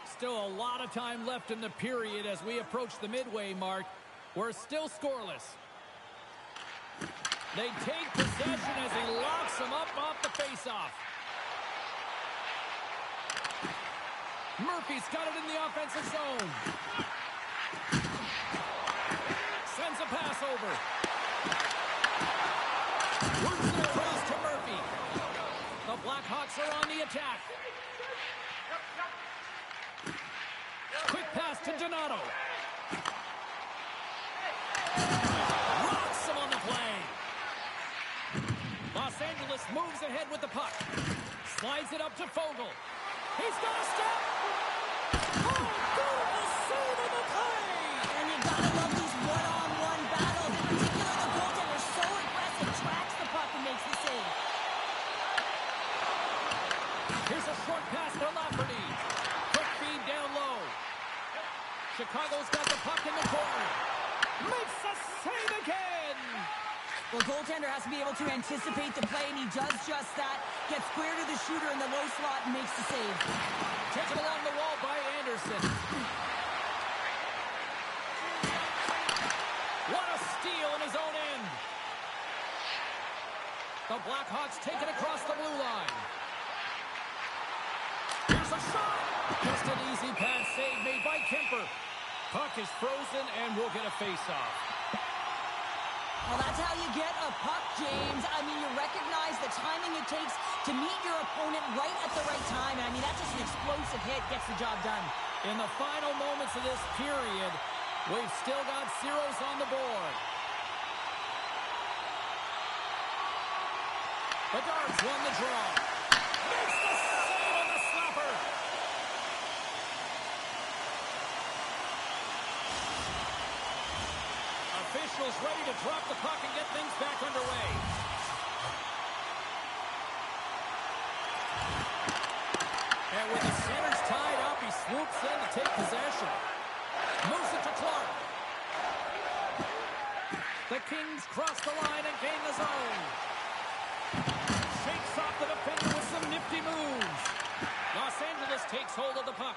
Still a lot of time left in the period as we approach the midway mark. We're still scoreless. They take possession as he locks him up off the faceoff. Murphy's got it in the offensive zone. Sends a pass over. Works it across to Murphy. The Blackhawks are on the attack. Quick pass to Donato. Rocks him on the play. Los Angeles moves ahead with the puck. Slides it up to Fogle. He's got a step. Oh, beautiful save on the play. And you got to love these one-on-one battles. In particular, the goaltender is so aggressive, tracks the puck and makes the save. Here's a short pass to Lafferty. Quick feed down low. Chicago's got the puck in the corner. Makes the save again. Well, goaltender has to be able to anticipate the play, and he does just that. Gets square to the shooter in the low slot and makes the save. Taken along the wall by Anderson. What a steal in his own end. The Blackhawks take it across the blue line. Here's a shot. Just an easy pass save made by Kemper. Puck is frozen and will get a face-off. Well, that's how you get a puck, James. I mean, you recognize the timing it takes to meet your opponent right at the right time. And I mean, that's just an explosive hit, gets the job done. In the final moments of this period, we've still got zeros on the board. Bedard's won the draw. Makes the save on the slapper. Officials is ready to drop the puck and get things back underway. And with the centers tied up, he swoops in to take possession. Moves it to Clark. The Kings cross the line and gain the zone. Shakes off the defender with some nifty moves. Los Angeles takes hold of the puck.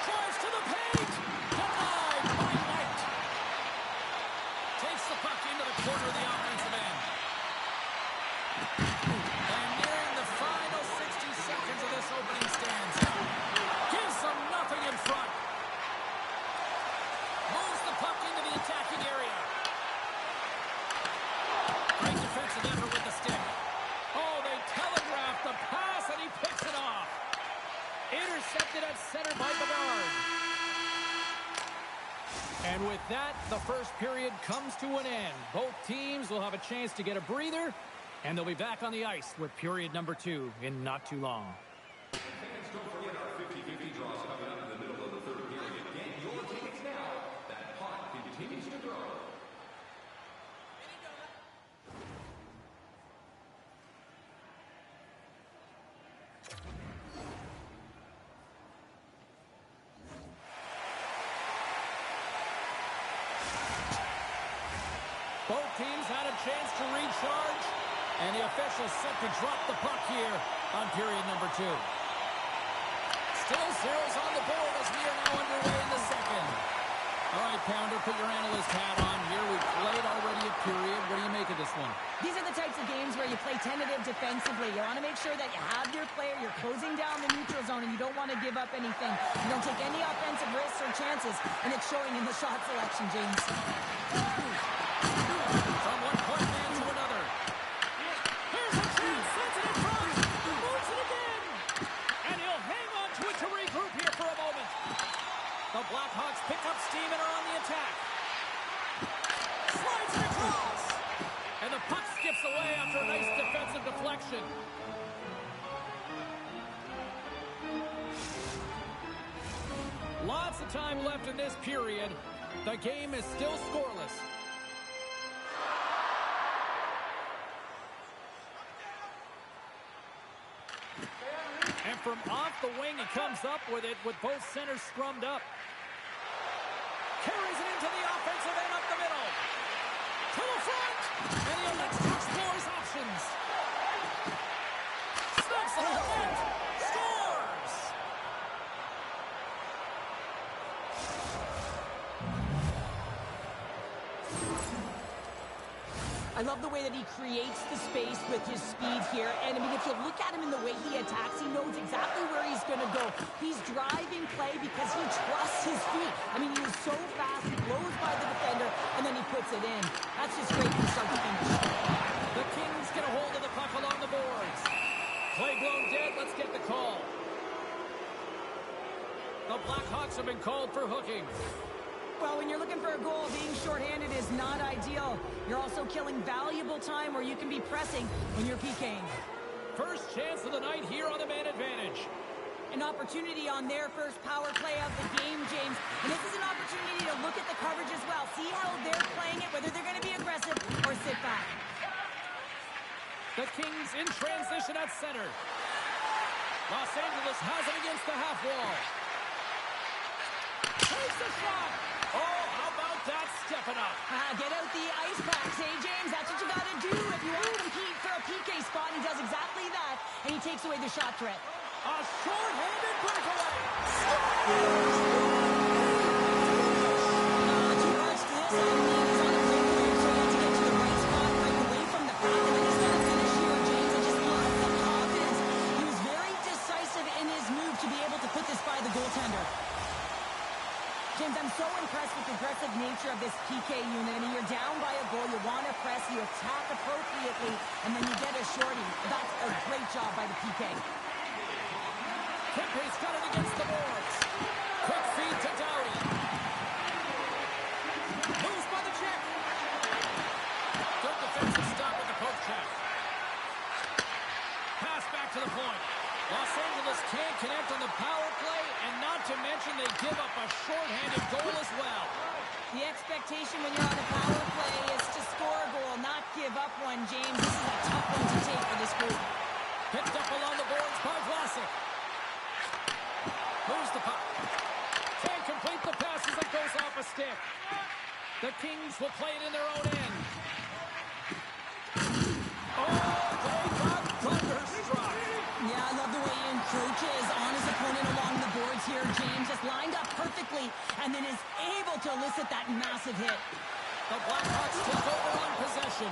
Drives to the paint. Denied by Knight. Takes the puck into the corner of the offensive end. And nearing the final 60 seconds of this opening stanza. Gives them nothing in front. Moves the puck into the attacking area. Great defensive effort with the stick. Oh, they telegraph the pass, and he picks it off. Intercepted at center by Bedard. And with that, the first period comes to an end. Both teams will have a chance to get a breather, and they'll be back on the ice with period number 2 in not too long. Fans, don't forget our 50-50 draws coming up in the middle of the third period. Get your tickets now. That pot continues to grow. Both teams had a chance to recharge, and the officials set to drop the puck here on period number 2. Still zeros on the board as we are now underway in the second. All right, Pounder, put your analyst hat on here. We've played already a period. What do you make of this one? These are the types of games where you play tentative defensively. You want to make sure that you have your player, you're closing down the neutral zone, and you don't want to give up anything. You don't take any offensive risks or chances, and it's showing in the shot selection, James. From one point man to another. Here's a chance. Sends it in front. Moves it again. And he'll hang on to it to regroup here for a moment. The Blackhawks pick up steam and are on the attack. Slides it across. And the puck skips away after a nice defensive deflection. Lots of time left in this period. The game is still scoreless. And from off the wing, he comes up with it with both centers scrummed up. Carries it into the offensive end up the middle. To the front. And he elects to explore his options. Snaps it on net. Scores! I love the way that he creates the space with his speed here. And, I mean, if you look at him in the way he attacks, he knows exactly where he's going to go. He's driving play because he trusts his feet. I mean, he is so fast, he blows by the defender, and then he puts it in. That's just great from start to finish. The Kings get a hold of the puck along the boards. Play blown dead. Let's get the call. The Blackhawks have been called for hooking. Well, when you're looking for a goal, being shorthanded is not ideal. You're also killing valuable time where you can be pressing when you're PKing. First chance of the night here on the man advantage. An opportunity on their first power play of the game, James. And this is an opportunity to look at the coverage as well. See how they're playing it, whether they're going to be aggressive or sit back. The Kings in transition at center. Los Angeles has it against the half wall. Takes the shot. Oh, how about that stepping up? Get out the ice packs, hey, James? That's what you got to do if you want to compete for a PK spot. And he does exactly that, and he takes away the shot threat. A short-handed breakaway. Too much to this. I mean, he's on a breakaway trying to get to the right spot, break away from the pack, and then he's got to finish here, James. I just love the confidence. He was very decisive in his move to be able to put this by the goaltender. James, I'm so impressed with the aggressive nature of this PK unit. I mean, you're down by a goal, you want to press, you attack appropriately, and then you get a shorty. That's a great job by the PK. Kempe's got it against the boards. Quick feed to Doughty. Moves by the check. Good defensive stop with the poke check. Pass back to the point. Los Angeles can't connect on the power play, and not to mention they give up a shorthanded goal as well. The expectation when you're on a power play is to score a goal, not give up one, James. This is a tough one to take for this group. Picked up along the boards by Vlasic. Moves the puck. Can't complete the pass as it goes off a stick. The Kings will play it in their own end. Oh, they got thunderstruck. Yeah, I love the way he encroaches on his opponent along the boards here, James. Just lined up perfectly and then is able to elicit that massive hit. The Blackhawks take over on possession.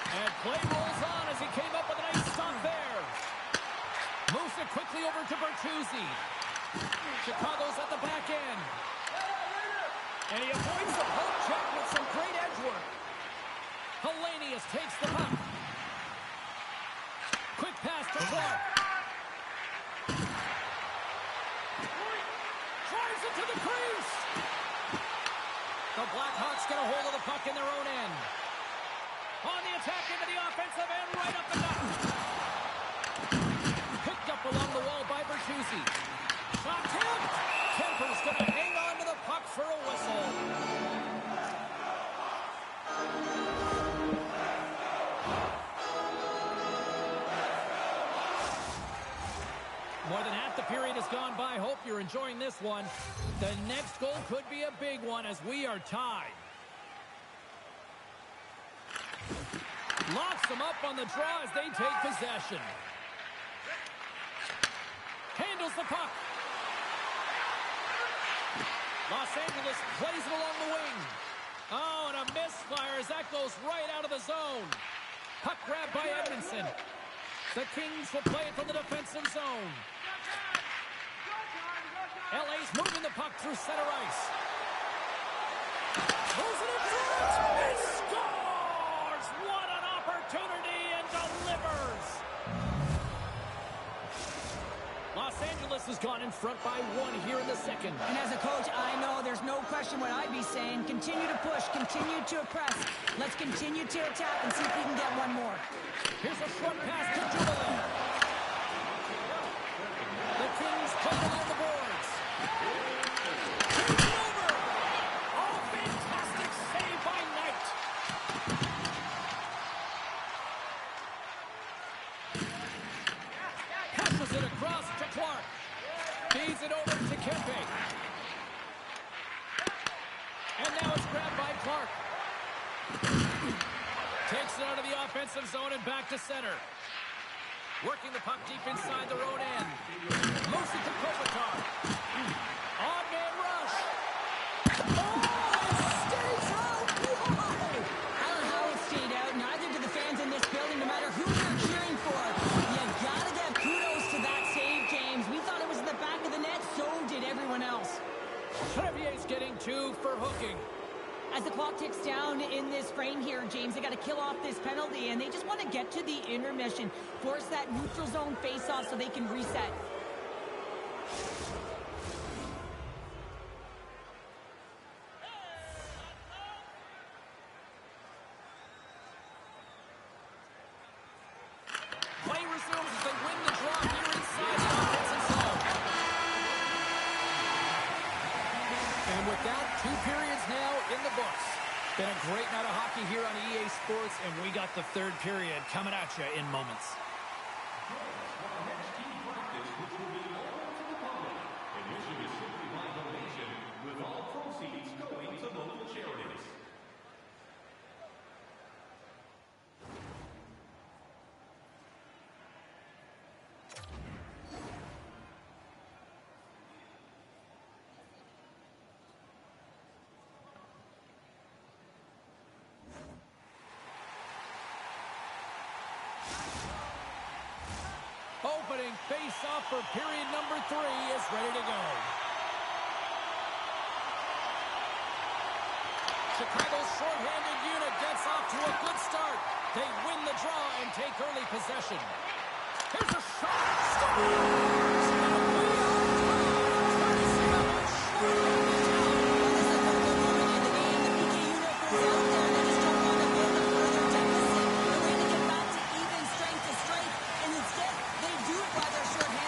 And play rolls on as he came up with a nice stop there. Moves it quickly over to Bertuzzi. Chicago's at the back end. And he avoids the poke check with some great edge work. Hellenius takes the puck. Quick pass to Clark. Drives it to the crease. The Blackhawks get a hold of the puck in their own end. On the attack into the offensive end, right up the gut. Picked up along the wall by Bertuzzi. Shot tipped. Kemper's going to hang on to the puck for a whistle. More than half the period has gone by. Hope you're enjoying this one. The next goal could be a big one as we are tied. Locks them up on the draw as they take possession. Handles the puck. Los Angeles plays it along the wing. Oh, and a misfire as that goes right out of the zone. Puck grab by Edmondson. The Kings will play it from the defensive zone. LA's moving the puck through center ice. Moves it in front and scores! What an opportunity, and delivers! Los Angeles has gone in front by 1 here in the second. And as a coach, I know there's no question what I'd be saying. Continue to push, continue to press. Let's continue to attack and see if we can get one more. Here's a short pass to Jubilee. The Kings play along the boards. Turns it over. Oh, fantastic save by Knight. Passes it across to Clark. Feeds it over to Kempe. And now it's grabbed by Clark. Takes it out of the offensive zone and back to center. Working the puck deep inside their own end. Moves it to Kopitar. Odd man rush. Oh, it stays out! Whoa! I don't know how it stayed out. Neither do the fans in this building, no matter who you're cheering for. You gotta give kudos to that save, James. We thought it was in the back of the net, so did everyone else. Trevier's getting 2 for hooking. As the clock ticks down in this frame here, James, they got to kill off this penalty, and they just want to get to the intermission, force that neutral zone face-off so they can reset. Play resumes as they win the draw here inside the offensive zone. And with that, 2 periods now in the books. Been a great night of hockey here on EA Sports, and we got the 3rd period coming at you in moments. Our next team practice, which will be open to the public. Admission is simply by donation, with all proceeds going to local charities. Opening face-off for period number 3 is ready to go. Chicago's shorthanded unit gets off to a good start. They win the draw and take early possession. Here's a shot. Scores! And we are tied. Shorthanded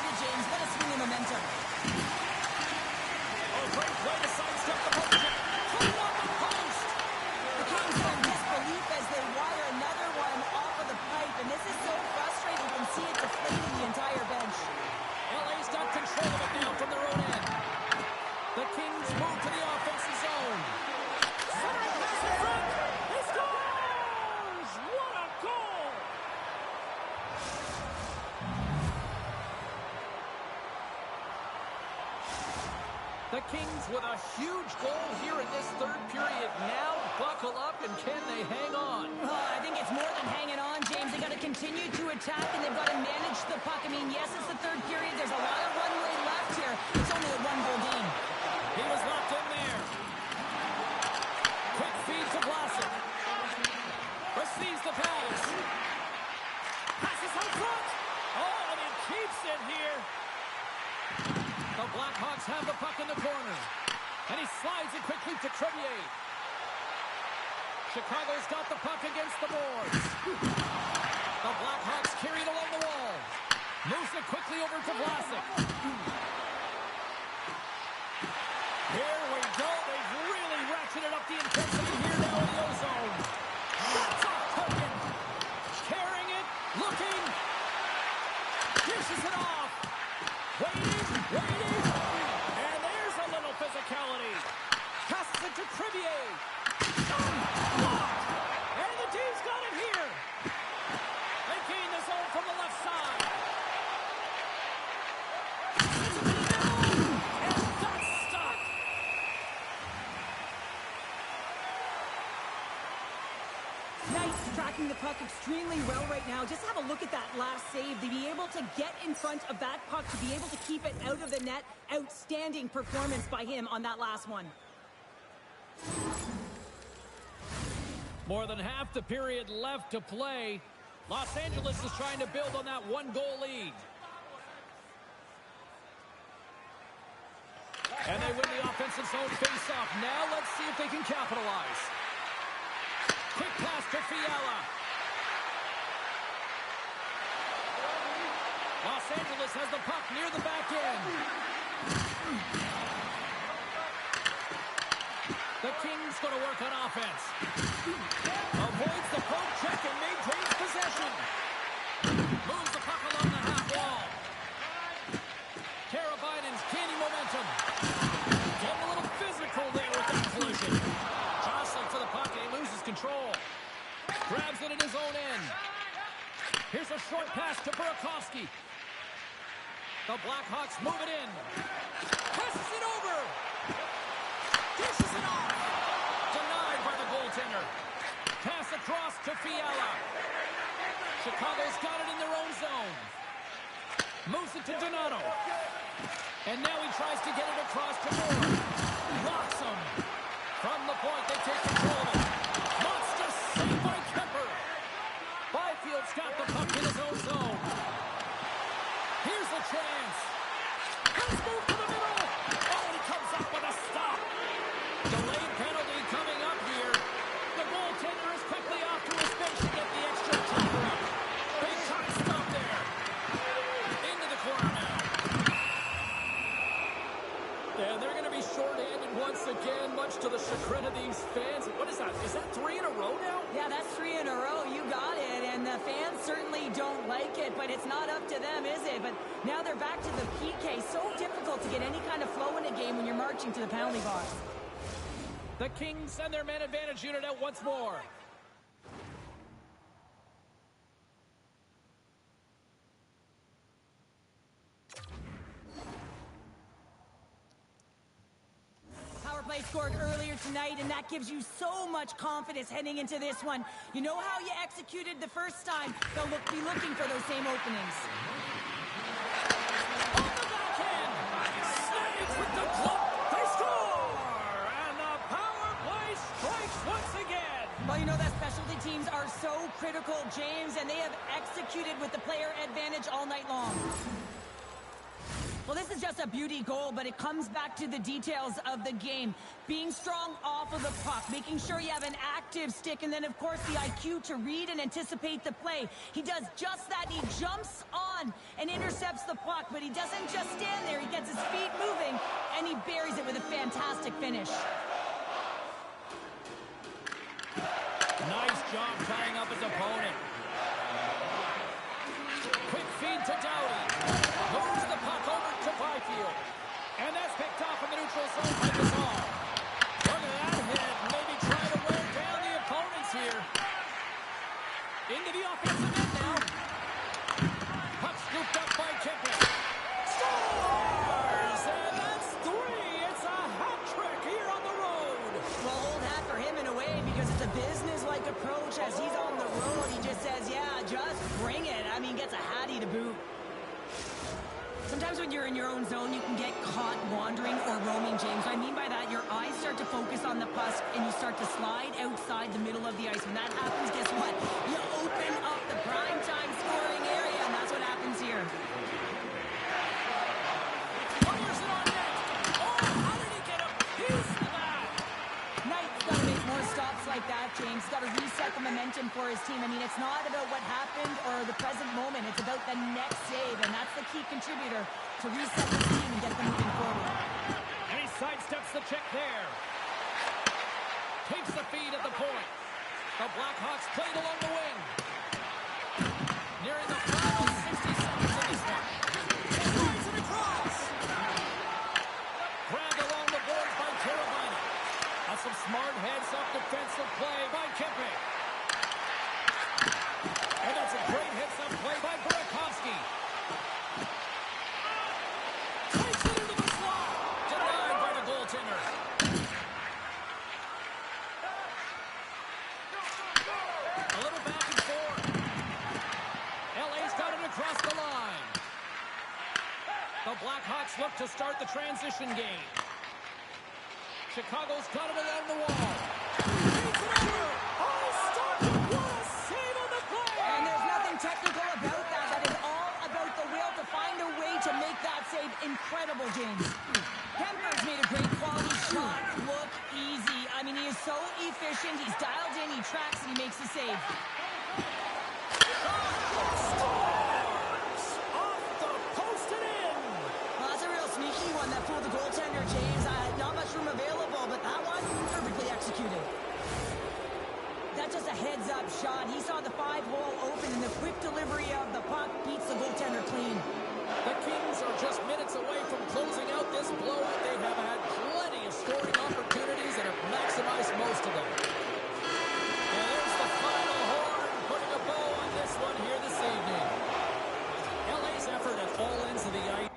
The Kings with a huge goal here in this third period. Now buckle up, and can they hang on? I think it's more than hanging on, James. They got to continue to attack, and they've got to manage the puck. I mean, yes, it's the third period. There's a lot of runway left here. It's only a one-goal game. He was locked in there. Quick feed to Vlasic. Receives the pass. Passes out front. Oh, and he keeps it here. The Blackhawks have the puck in the corner. And he slides it quickly to Crevier. Chicago's got the puck against the boards. The Blackhawks carry it along the wall. Moves it quickly over to Vlasic. Here we go. They've really ratcheted up the intensity here now in the O-zone. That's off Hogan. Carrying it. Looking. Dishes it off. Waiting. And there's a little physicality. Passes it to Crevier. And the team's got it here. They gain the zone from the left side. It's in the middle. And that's stuck. Nice, tracking the puck extremely well right now. Just have a look at that last save. To be able to get in front of that puck, to be able to keep it out of the net. Outstanding performance by him on that last one. More than half the period left to play. Los Angeles is trying to build on that one-goal lead. And they win the offensive zone face-off. Now let's see if they can capitalize. Quick pass to Fiala. Los Angeles has the puck near the back end. The Kings going to work on offense. Avoids the poke check and maintains possession. Moves the puck along the half wall. Karabainen's gaining momentum. Getting a little physical there with that collision. Jostling for the puck and he loses control. Grabs it in his own end. Here's a short pass to Burakovsky. The Blackhawks move it in. Passes it over. Dishes it off. Denied by the goaltender. Pass across to Fiala. Chicago's got it in their own zone. Moves it to Donato. And now he tries to get it across to Moore. Locks him. From the point, they take control of it. Monster save by Kemper. Byfield's got the puck in his own zone. Here's a chance. Let's move to the middle. Oh, he comes up with a stop. Delayed penalty coming up here. The goaltender is quickly off to his bench to get the extra attacker up. Big time stop there. Into the corner now. And they're going to be shorthanded once again, much to the chagrin of these fans. What is that? Is that 3 in a row now? Yeah, that's 3 in a row. You got it. And the fans certainly don't like it, but it's not up to them, is it? But now they're back to the PK. So difficult to get any kind of flow in a game when you're marching to the penalty box. The Kings send their man advantage unit out once more. Power play scored earlier tonight, and that gives you so much confidence heading into this one. You know how you executed the first time. They'll be looking for those same openings. On the backhand. Slides with the glove. They score! And the power play strikes once again. Well, you know that specialty teams are so critical, James, and they have executed with the player advantage all night long. Well, this is just a beauty goal, but it comes back to the details of the game. Being strong off of the puck, making sure you have an active stick, and then, of course, the IQ to read and anticipate the play. He does just that. He jumps on and intercepts the puck, but he doesn't just stand there. He gets his feet moving, and he buries it with a fantastic finish. Nice job tying up his opponent. Quick feed to Doughty. Moves the puck over to Byfield. And that's picked off in the neutral zone by Gasol. Look at that hit. Maybe try to wear down the opponents here. Into the offensive end now. Puck scooped up by Kemper. Scores! And that's 3. It's a Sometimes when you're in your own zone, you can get caught wandering or roaming, James. What I mean by that, your eyes start to focus on the puck and you start to slide outside the middle of the ice. When that happens, guess what? You open up the prime time scoring area, and that's what happens here. Fires it on net. Oh, how did he get a piece of that? Knight's got to make more stops like that, James. He's got to reset the momentum for his team. I mean, it's not about what happened or the present moment. It's about the next save, and that's the key contributor to reset this team and get them moving forward. And he sidesteps the check there. Takes the feed at the point. The Blackhawks played along the wing. Nearing the final 60 seconds of this one. Slides it across. Grabbed along the boards by Carolina. That's some smart heads-up defensive play by Kempe. And that's a great heads-up play by Burakovsky. Takes it into the slot. Denied by the goaltender. A little back and forth. LA's got it across the line. The Blackhawks look to start the transition game. Chicago's got it along the wall. Takes it over. Oh, stop it. What a save on the play. And there's nothing technical about that. That is all about the will to find a way to make that save incredible, James. Kemper's made a great quality shot look easy. I mean, he is so efficient. He's dialed in, he tracks, and he makes the save. Stars off the post and in. Well, that's a real sneaky one that fooled the goaltender, James. Not much room available, but that one perfectly executed. That's just a heads-up shot. He saw the 5-hole open, and the quick delivery of the puck beats the goaltender clean. The Kings are just minutes away from closing out this blowout. They have had plenty of scoring opportunities and have maximized most of them. And there's the final horn, putting a bow on this one here this evening. LA's effort at all ends of the ice.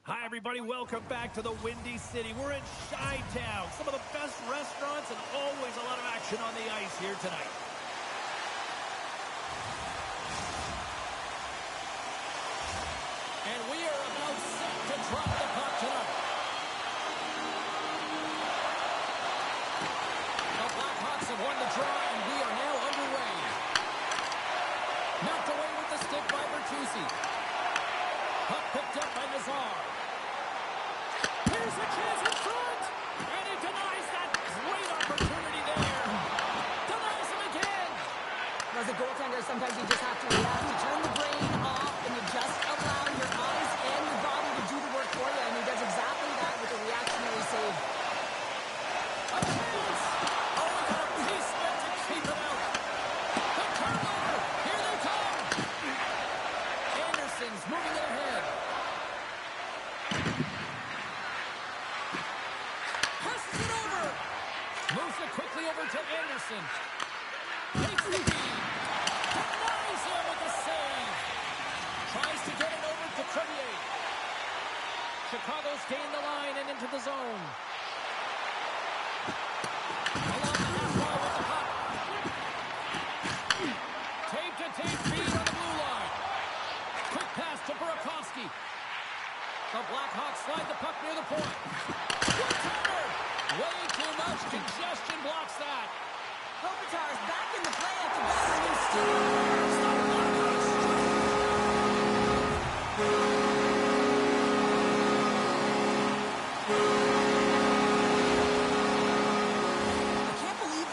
Hi, everybody. Welcome back to the Windy City. We're in Chi-Town. Some of the best restaurants and always a lot of action on the ice here tonight. And we are about set to drop the puck tonight. The Blackhawks have won the draw, and we are now underway. Knocked away with the stick by Bertuzzi. Puck picked up by Nazar. Here's a chance in front. And he denies that great opportunity there. Denies him again. As a goaltender, sometimes you just have to react. You turn the brain off and you just allow your eyes and your body to do the work for you. And he does exactly that with a reactionary save. A chance. Oh, we got a piece meant to keep it out. The turnover. Here they come. Anderson's moving it ahead. Passes it over. Moves it quickly over to Anderson. Takes the lead. Denies him with the save. Tries to get it over to Trevier. Chicago's gained the line and into the zone. Along the half wall with the puck. Tape-to-tape feed on the blue line. Quick pass to Burakovsky. The Blackhawks slide the puck near the point. One-timer! Way too much congestion blocks that. Kopitar's back in the play at the back. And he's still I can't believe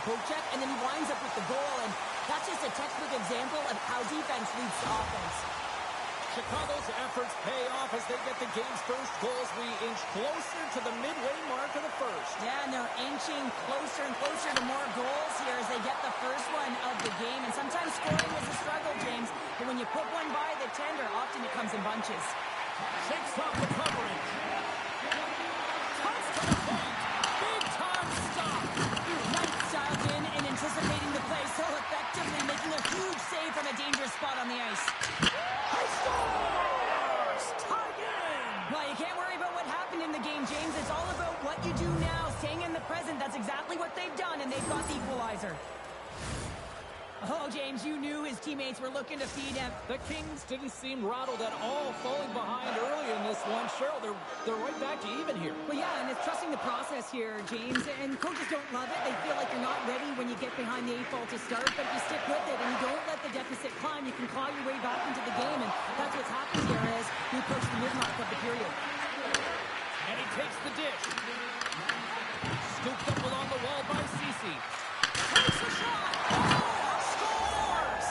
poke check, and then he winds up with the goal. And that's just a textbook example of how defense leads to offense. Chicago's efforts pay off as they get the game's first goals. We inch closer to the midway mark of the first. Yeah, and they're inching closer and closer to more goals here as they get the first one of the game. And sometimes scoring is a struggle, James, but when you put one by the tender, often it comes in bunches. Shakes off the coverage. Cuts to the point. Big time stop. Knight dialed in and anticipating the play so effectively, making a huge save from a dangerous spot on the ice. He scores! Tied in! Well, you can't worry about what happened in the game, James. It's all about what you do now, staying in the present. That's exactly what they've done, and they've got the equalizer. Oh, James, you knew his teammates were looking to feed him. The Kings didn't seem rattled at all, falling behind early in this one. Cheryl, they're right back to even here. Well, yeah, and it's trusting the process here, James. And coaches don't love it. They feel like you're not ready when you get behind the 8 ball to start, but if you stick with it and you don't let the deficit climb, you can claw your way back into the game. And that's what's happened here as we approach the mid-mark of the period. And he takes the dish. Scooped up along the wall by Cece. Takes a shot! Scores!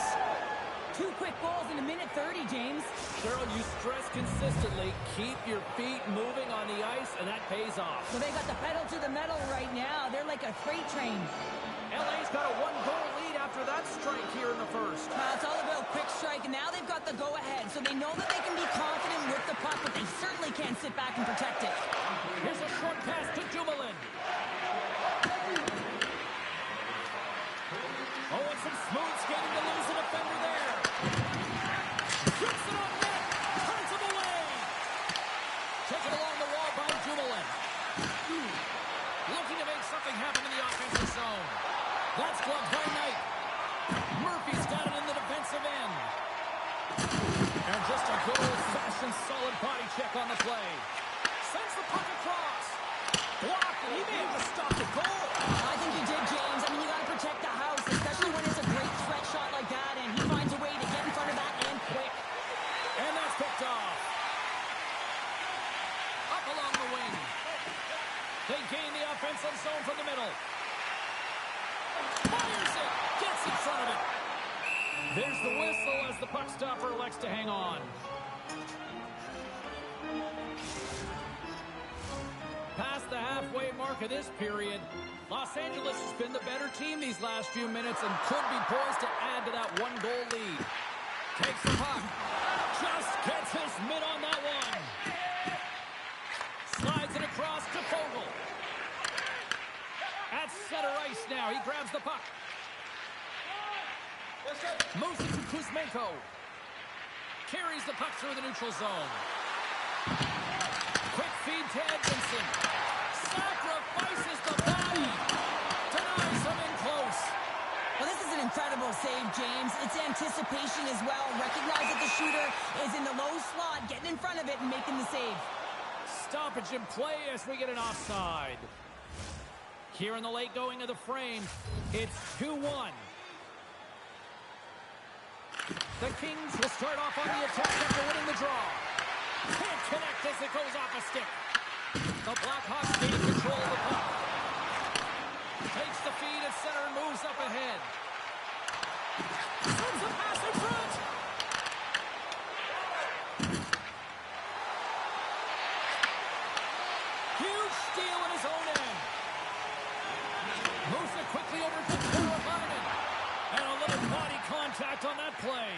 2 quick goals in a minute 30, James. Cheryl, you stress consistently, keep your feet moving on the ice, and that pays off. Well, they got the pedal to the metal right now. They're like a freight train. LA's got a 1-goal lead after that strike here in the first. Well, it's all about quick strike, and now they've got the go-ahead, so they know that they can be confident with the puck, but they certainly can't sit back and protect it. Here's a short pass to Dumoulin. Oh, and some smooth skating to lose a defender there. Shoots it on net. Turns him away. Taken along the wall by Dumoulin. Looking to make something happen in the offensive zone. That's gloved by Knight. Murphy's got it in the defensive end. And just a good old-fashioned solid body check on the play. Sends the puck across. Blocked, and he may have just stopped the goal. I think he did, James. I mean, you got to protect the house, especially when it's a great threat shot like that, and he finds a way to get in front of that and quick. And that's picked off. Up along the wing. They gain the offensive zone from the middle. Fires it. Gets in front of it. There's the whistle as the puck stopper elects to hang on. Past the halfway mark of this period, Los Angeles has been the better team these last few minutes and could be poised to add to that 1-goal lead. Takes the puck. Just gets his mitt on that one. Slides it across to Fogle. At center ice now. He grabs the puck. Moves it to Kuzmenko. Carries the puck through the neutral zone. Quick feed to Edmondson. Sacrifices the body. Denies him in close. Well, this is an incredible save, James. It's anticipation as well. Recognize that the shooter is in the low slot, getting in front of it and making the save. Stoppage in play as we get an offside. Here in the late going of the frame, it's 2-1. The Kings will start off on the attack after winning the draw. Can't connect as it goes off a stick. The Blackhawks gain control of the puck. Takes the feed at center and moves up ahead. Sends a pass in front. Huge steal in his own end. Moves it quickly over to Carolina. And a little body contact on that play.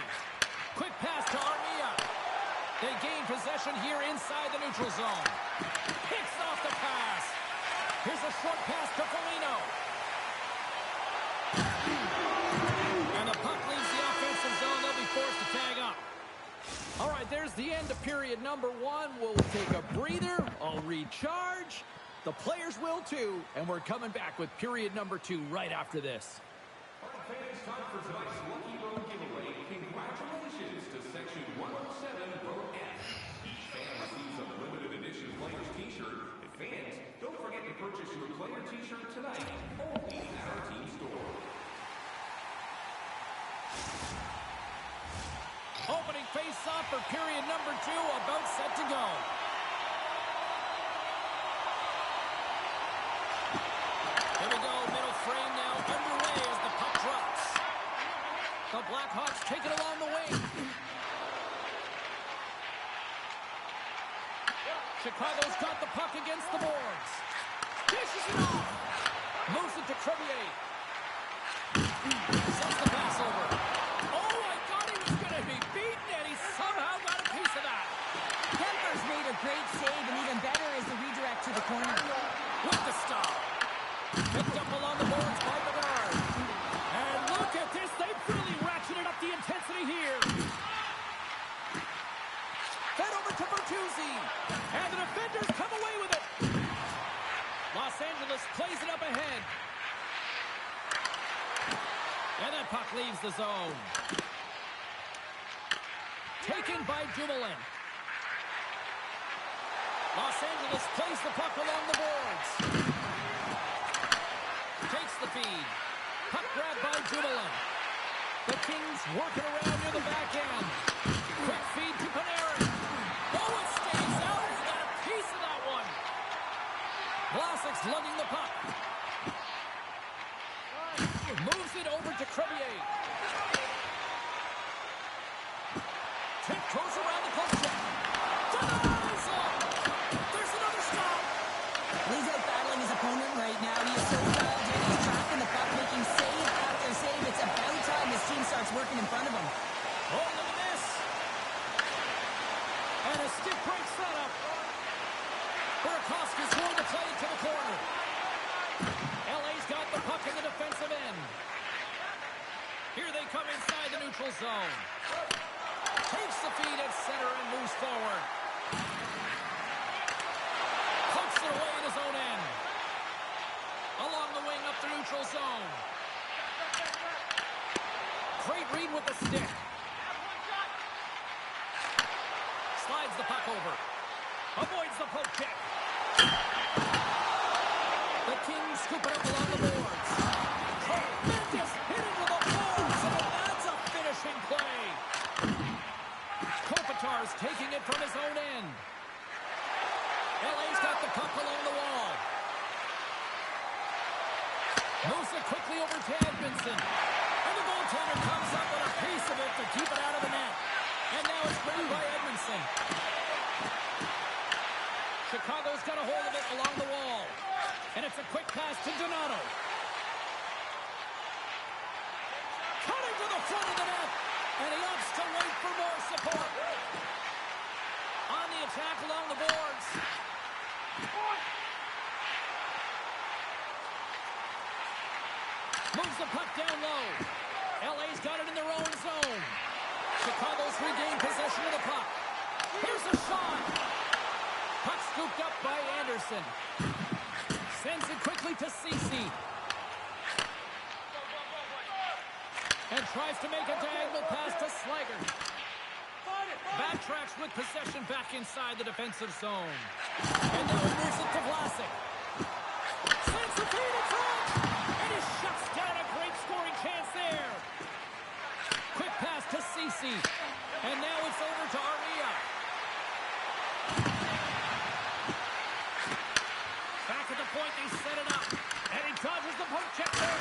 Quick pass to Armia. They gain possession here inside the neutral zone. Picks off the pass. Here's a short pass to Foligno. And the puck leaves the offensive zone. They'll be forced to tag up. All right, there's the end of period number 1. We'll take a breather. I'll recharge. The players will too. And we're coming back with period number 2 right after this. Fans, time for tonight's Lucky Road giveaway. Congratulations to Section 107, Row F. Each fan receives a limited edition player's t-shirt. And fans, don't forget to purchase your player t-shirt tonight, only at our team store. Opening face-off for period number 2, about set to go. Here we go, middle frame now, underway. Blackhawks take it along the wing. Chicago's got the puck against the boards. Dishes it off. Moves it to Crevier. Sends the pass over. Oh, I thought he was going to be beaten, and he somehow got a piece of that. Kemper's made a great save, and even better is the redirect to the corner. With the stop. Picked up along the boards by Bedard. And look at this. They've really ratcheted up the intensity here. Fed over to Bertuzzi. And the defenders come away with it. Los Angeles plays it up ahead. And that puck leaves the zone. Taken by Dumoulin. Los Angeles plays the puck along the boards. Takes the feed. Puck grabbed by Dumoulin. The Kings working around near the back end. Quick feed to Panarin. Oh, it stays out. He got a piece of that one. Vlasic's lugging the puck. Moves it over to Crevier. Tiptoes around the post check. Denies him. There's another stop. He's out battling his opponent right now. He is so dialed in. He's tracking the puck, making save after save. It's about time his team starts working in front of him. Oh, look at this. And a stick breaks that up. Burakovsky's going to play it to the corner. LA's got the puck in the defensive end. Here they come inside the neutral zone. Takes the feed at center and moves forward. Pokes it away in his own end. Along the wing up the neutral zone. Great read with the stick. Slides the puck over. Avoids the poke check. The Kings scoop it up along the boards. Tremendous hit into the boards, and that's a finishing play. Kopitar's taking it from his own end. LA's got the puck along the wall. Moves it quickly over to Edmondson. And the goaltender comes up with a piece of it to keep it out of the net. And now it's grabbed by Edmondson. Chicago's got a hold of it along the wall. And it's a quick pass to Donato. Cutting to the front of the net. And he opts to wait for more support. On the attack along the boards. Moves the puck down low. LA's got it in their own zone. Chicago's regained possession of the puck. Here's a shot. Puck scooped up by Anderson. Sends it quickly to Ceci. And tries to make a diagonal pass to Slager. Backtracks with possession back inside the defensive zone. And now he moves it to Vlasic. Sends the feed in front. And he shuts down a great scoring chance there. Quick pass to Ceci. And now it's over to Armia. Back at the point, they set it up. And he dodges the poke check there.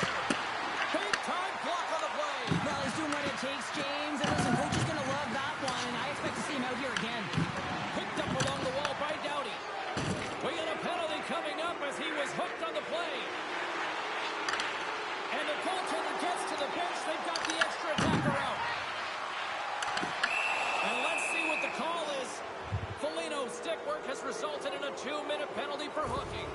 Big time block on the play. Well, he's doing what it takes, James. And listen, coach is going to love that one, and I expect to see him out here again. Picked up along the wall by Doughty. We got a penalty coming up as he was hooked on the play. And the goaltender gets to the bench. They've got the extra attacker out. And let's see what the call is. Foligno's stick work has resulted in a 2-minute penalty for hooking.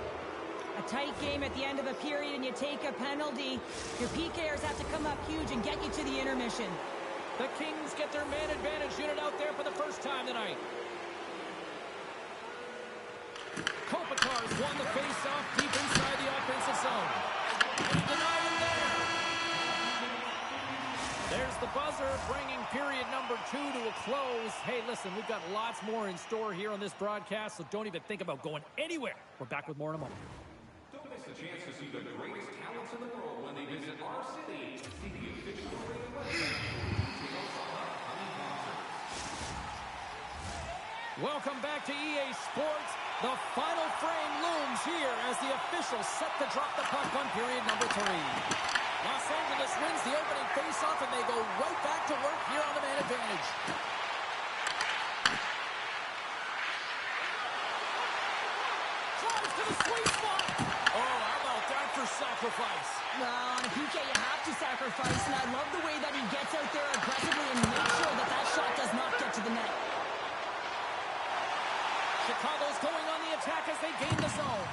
A tight game at the end of a period, and you take a penalty. Your PKers have to come up huge and get you to the intermission. The Kings get their man advantage unit out there for the first time tonight. Kopitar's won the face-off deep inside the offensive zone. And he denied him there. There's the buzzer, bringing period number 2 to a close. Hey, listen, we've got lots more in store here on this broadcast, so don't even think about going anywhere. We're back with more in a moment. Don't miss the chance to see the greatest talents in the world when they visit our city. See the official radio website. Details on upcoming concerts. Welcome back to EA Sports. The final frame looms here as the officials set to drop the puck on period number 3. Los Angeles wins the opening faceoff, and they go right back to work here on the man advantage. Drives to the sweet spot. Oh, how about that for sacrifice? Well, on a PK, you have to sacrifice, and I love the way that he gets out there aggressively and makes sure that that shot does not get to the net. Chicago's going on the attack as they gain the zone.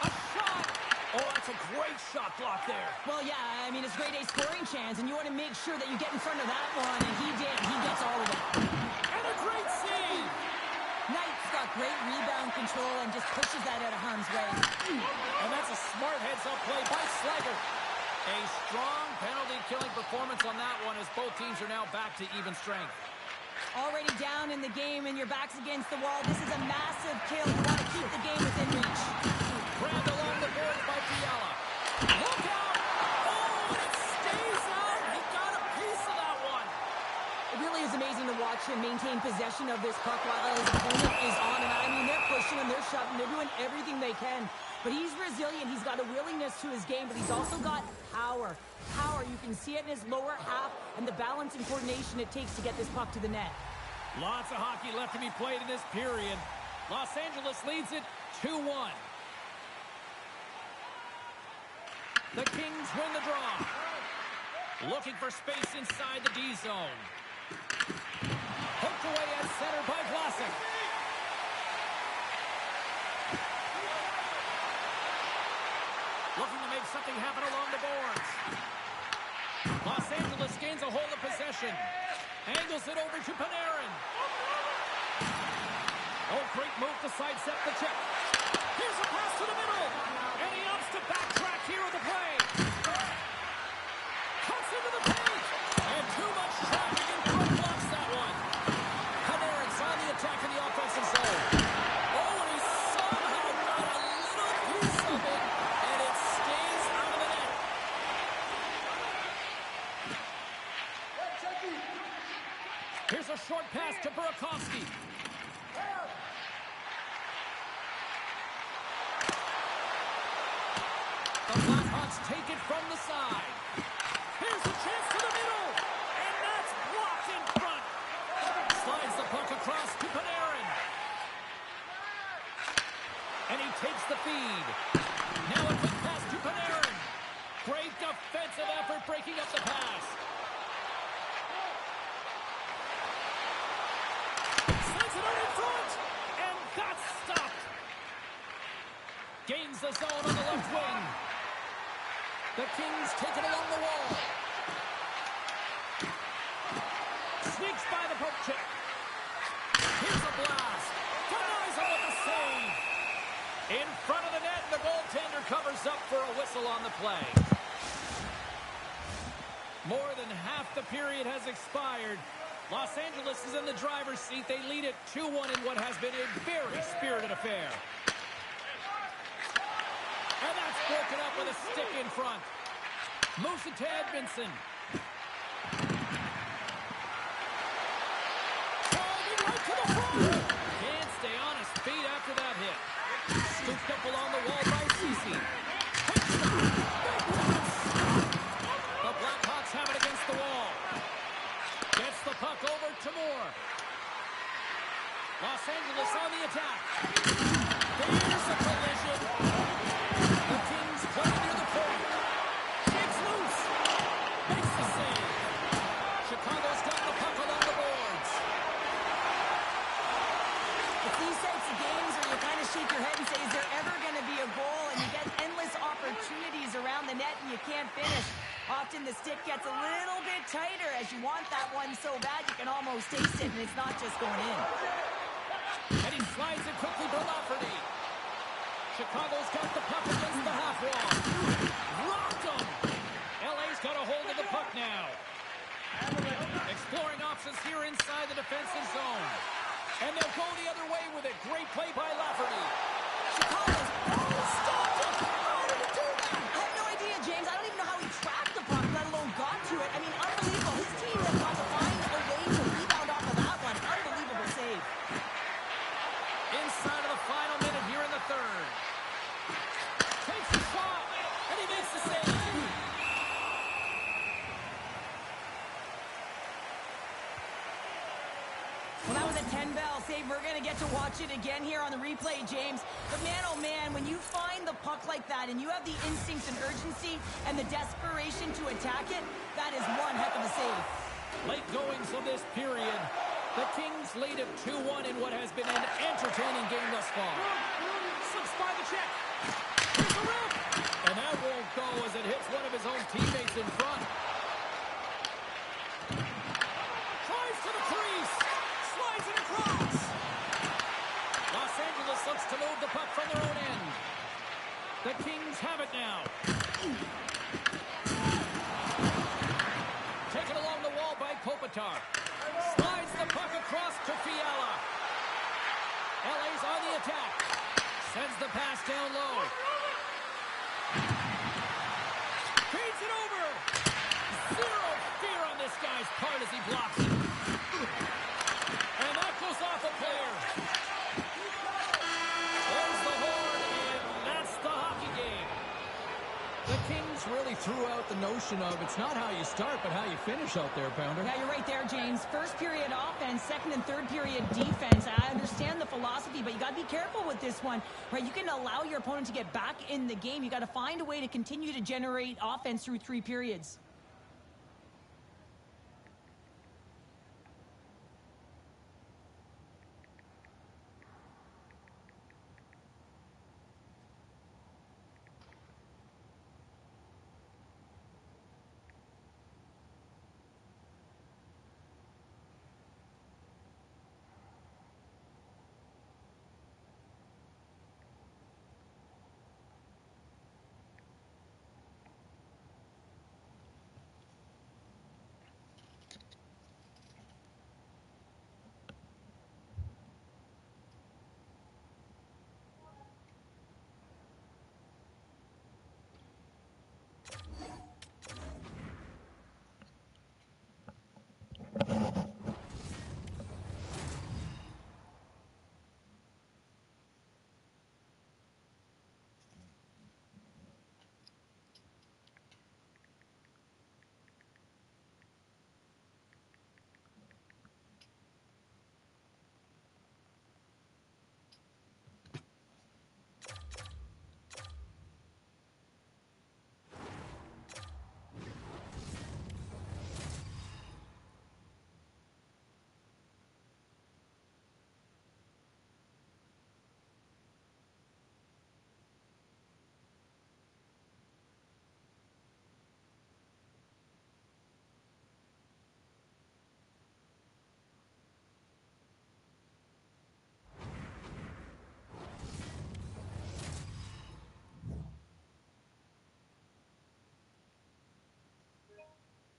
A shot! Oh, that's a great shot block there. Well, yeah, I mean, it's grade A scoring chance, and you want to make sure that you get in front of that one, and he did. He gets all of it. And a great save! Knight's got great rebound control and just pushes that out of harm's way. And that's a smart heads-up play by Slager. A strong penalty-killing performance on that one as both teams are now back to even strength. Already down in the game, and your back's against the wall. This is a massive kill. You want to keep the game within reach. Grabbed along the boards by Fiala. Look out! Oh, and it stays out. He got a piece of that one. It really is amazing to watch him maintain possession of this puck while his opponent is on him. I mean, they're pushing him, they're shoving, they're doing everything they can. But he's resilient. He's got a willingness to his game, but he's also got power. Power, you can see it in his lower half and the balance and coordination it takes to get this puck to the net. Lots of hockey left to be played in this period. Los Angeles leads it 2-1. The Kings win the draw. Looking for space inside the D zone. Hooked away at center by Vlasic. Looking to make something happen along the boards. Los Angeles gains a hold of possession. Angles it over to Panarin. Oh, great move to sidestep the check. Here's a pass to the middle. And he opts to backtrack here on the play. Cuts into the paint. And too much traffic in front blocks that one. Panarin's on the attack in the offensive zone. Oh, and he somehow got a little piece of it. And it stays out of the net. Here's a short pass to Burakovsky. The Blackhawks take it from the side. Here's a chance to the middle. And that's blocked in front. Slides the puck across to Panarin. And he takes the feed. Now a quick pass to Panarin. Great defensive effort breaking up the pass. Slides it out in front. And that's stopped. Gains the zone on the left wing. The Kings take it along the wall. Sneaks by the poke check. Here's a blast. Denies him with a save. In front of the net, the goaltender covers up for a whistle on the play. More than half the period has expired. Los Angeles is in the driver's seat. They lead it 2-1 in what has been a very spirited affair. And that's broken up with a stick in front. Moves it to Edmondson. Driving right to the front. Can't stay on his feet after that hit. Scooped up along the wall by Ceci. Quick shot. Big time stop. The Blackhawks have it against the wall. Gets the puck over to Moore. Los Angeles on the attack. There's a collision. The Kings play near the point. Shakes loose. Makes the save. Chicago's got the puck along the boards. It's these types of games where you kind of shake your head and say, is there ever going to be a goal? And you get endless opportunities around the net and you can't finish. Often the stick gets a little bit tighter as you want that one so bad you can almost taste it, and it's not just going in. And he slides it quickly to Lafferty. Chicago's got the puck against the half wall. Rocked him. LA's got a hold of the puck now. Exploring options here inside the defensive zone. And they'll go the other way with it. Great play by Lafferty. Chicago's stopped it. How did he do that? I have no idea, James. I don't even know how he tracked the puck, let alone got to it. I mean, unbelievable. His team has got to find a way to rebound off of that one. Unbelievable save. Inside of the final minute here in the third. Takes a shot, and he makes there on the replay, James. But man, oh man, when you find the puck like that and you have the instinct and urgency and the desperation to attack it, that is one heck of a save. Late goings of this period. The Kings lead it 2-1 in what has been an entertaining game thus far. Slips by the check. Here's the rip. And that won't go as it hits one of his own teammates in front. Tries to the crease. Slides it across. Los Angeles looks to move the puck from their own end. The Kings have it now. Taken along the wall by Kopitar. Slides the puck across to Fiala. LA's on the attack. Sends the pass down low. Feeds it over. Zero fear on this guy's part as he blocks it. And that goes off a player. There's the horn, and that's the hockey game. The Kings really threw out the notion of it's not how you start, but how you finish out there, Pounder. Yeah, you're right there, James. First period offense, second and third period defense. I understand the philosophy, but you got to be careful with this one, right? You can allow your opponent to get back in the game. You got to find a way to continue to generate offense through 3 periods.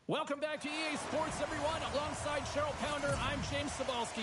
Welcome back to EA Sports, everyone. Alongside Cheryl Pounder, I'm James Cebulski.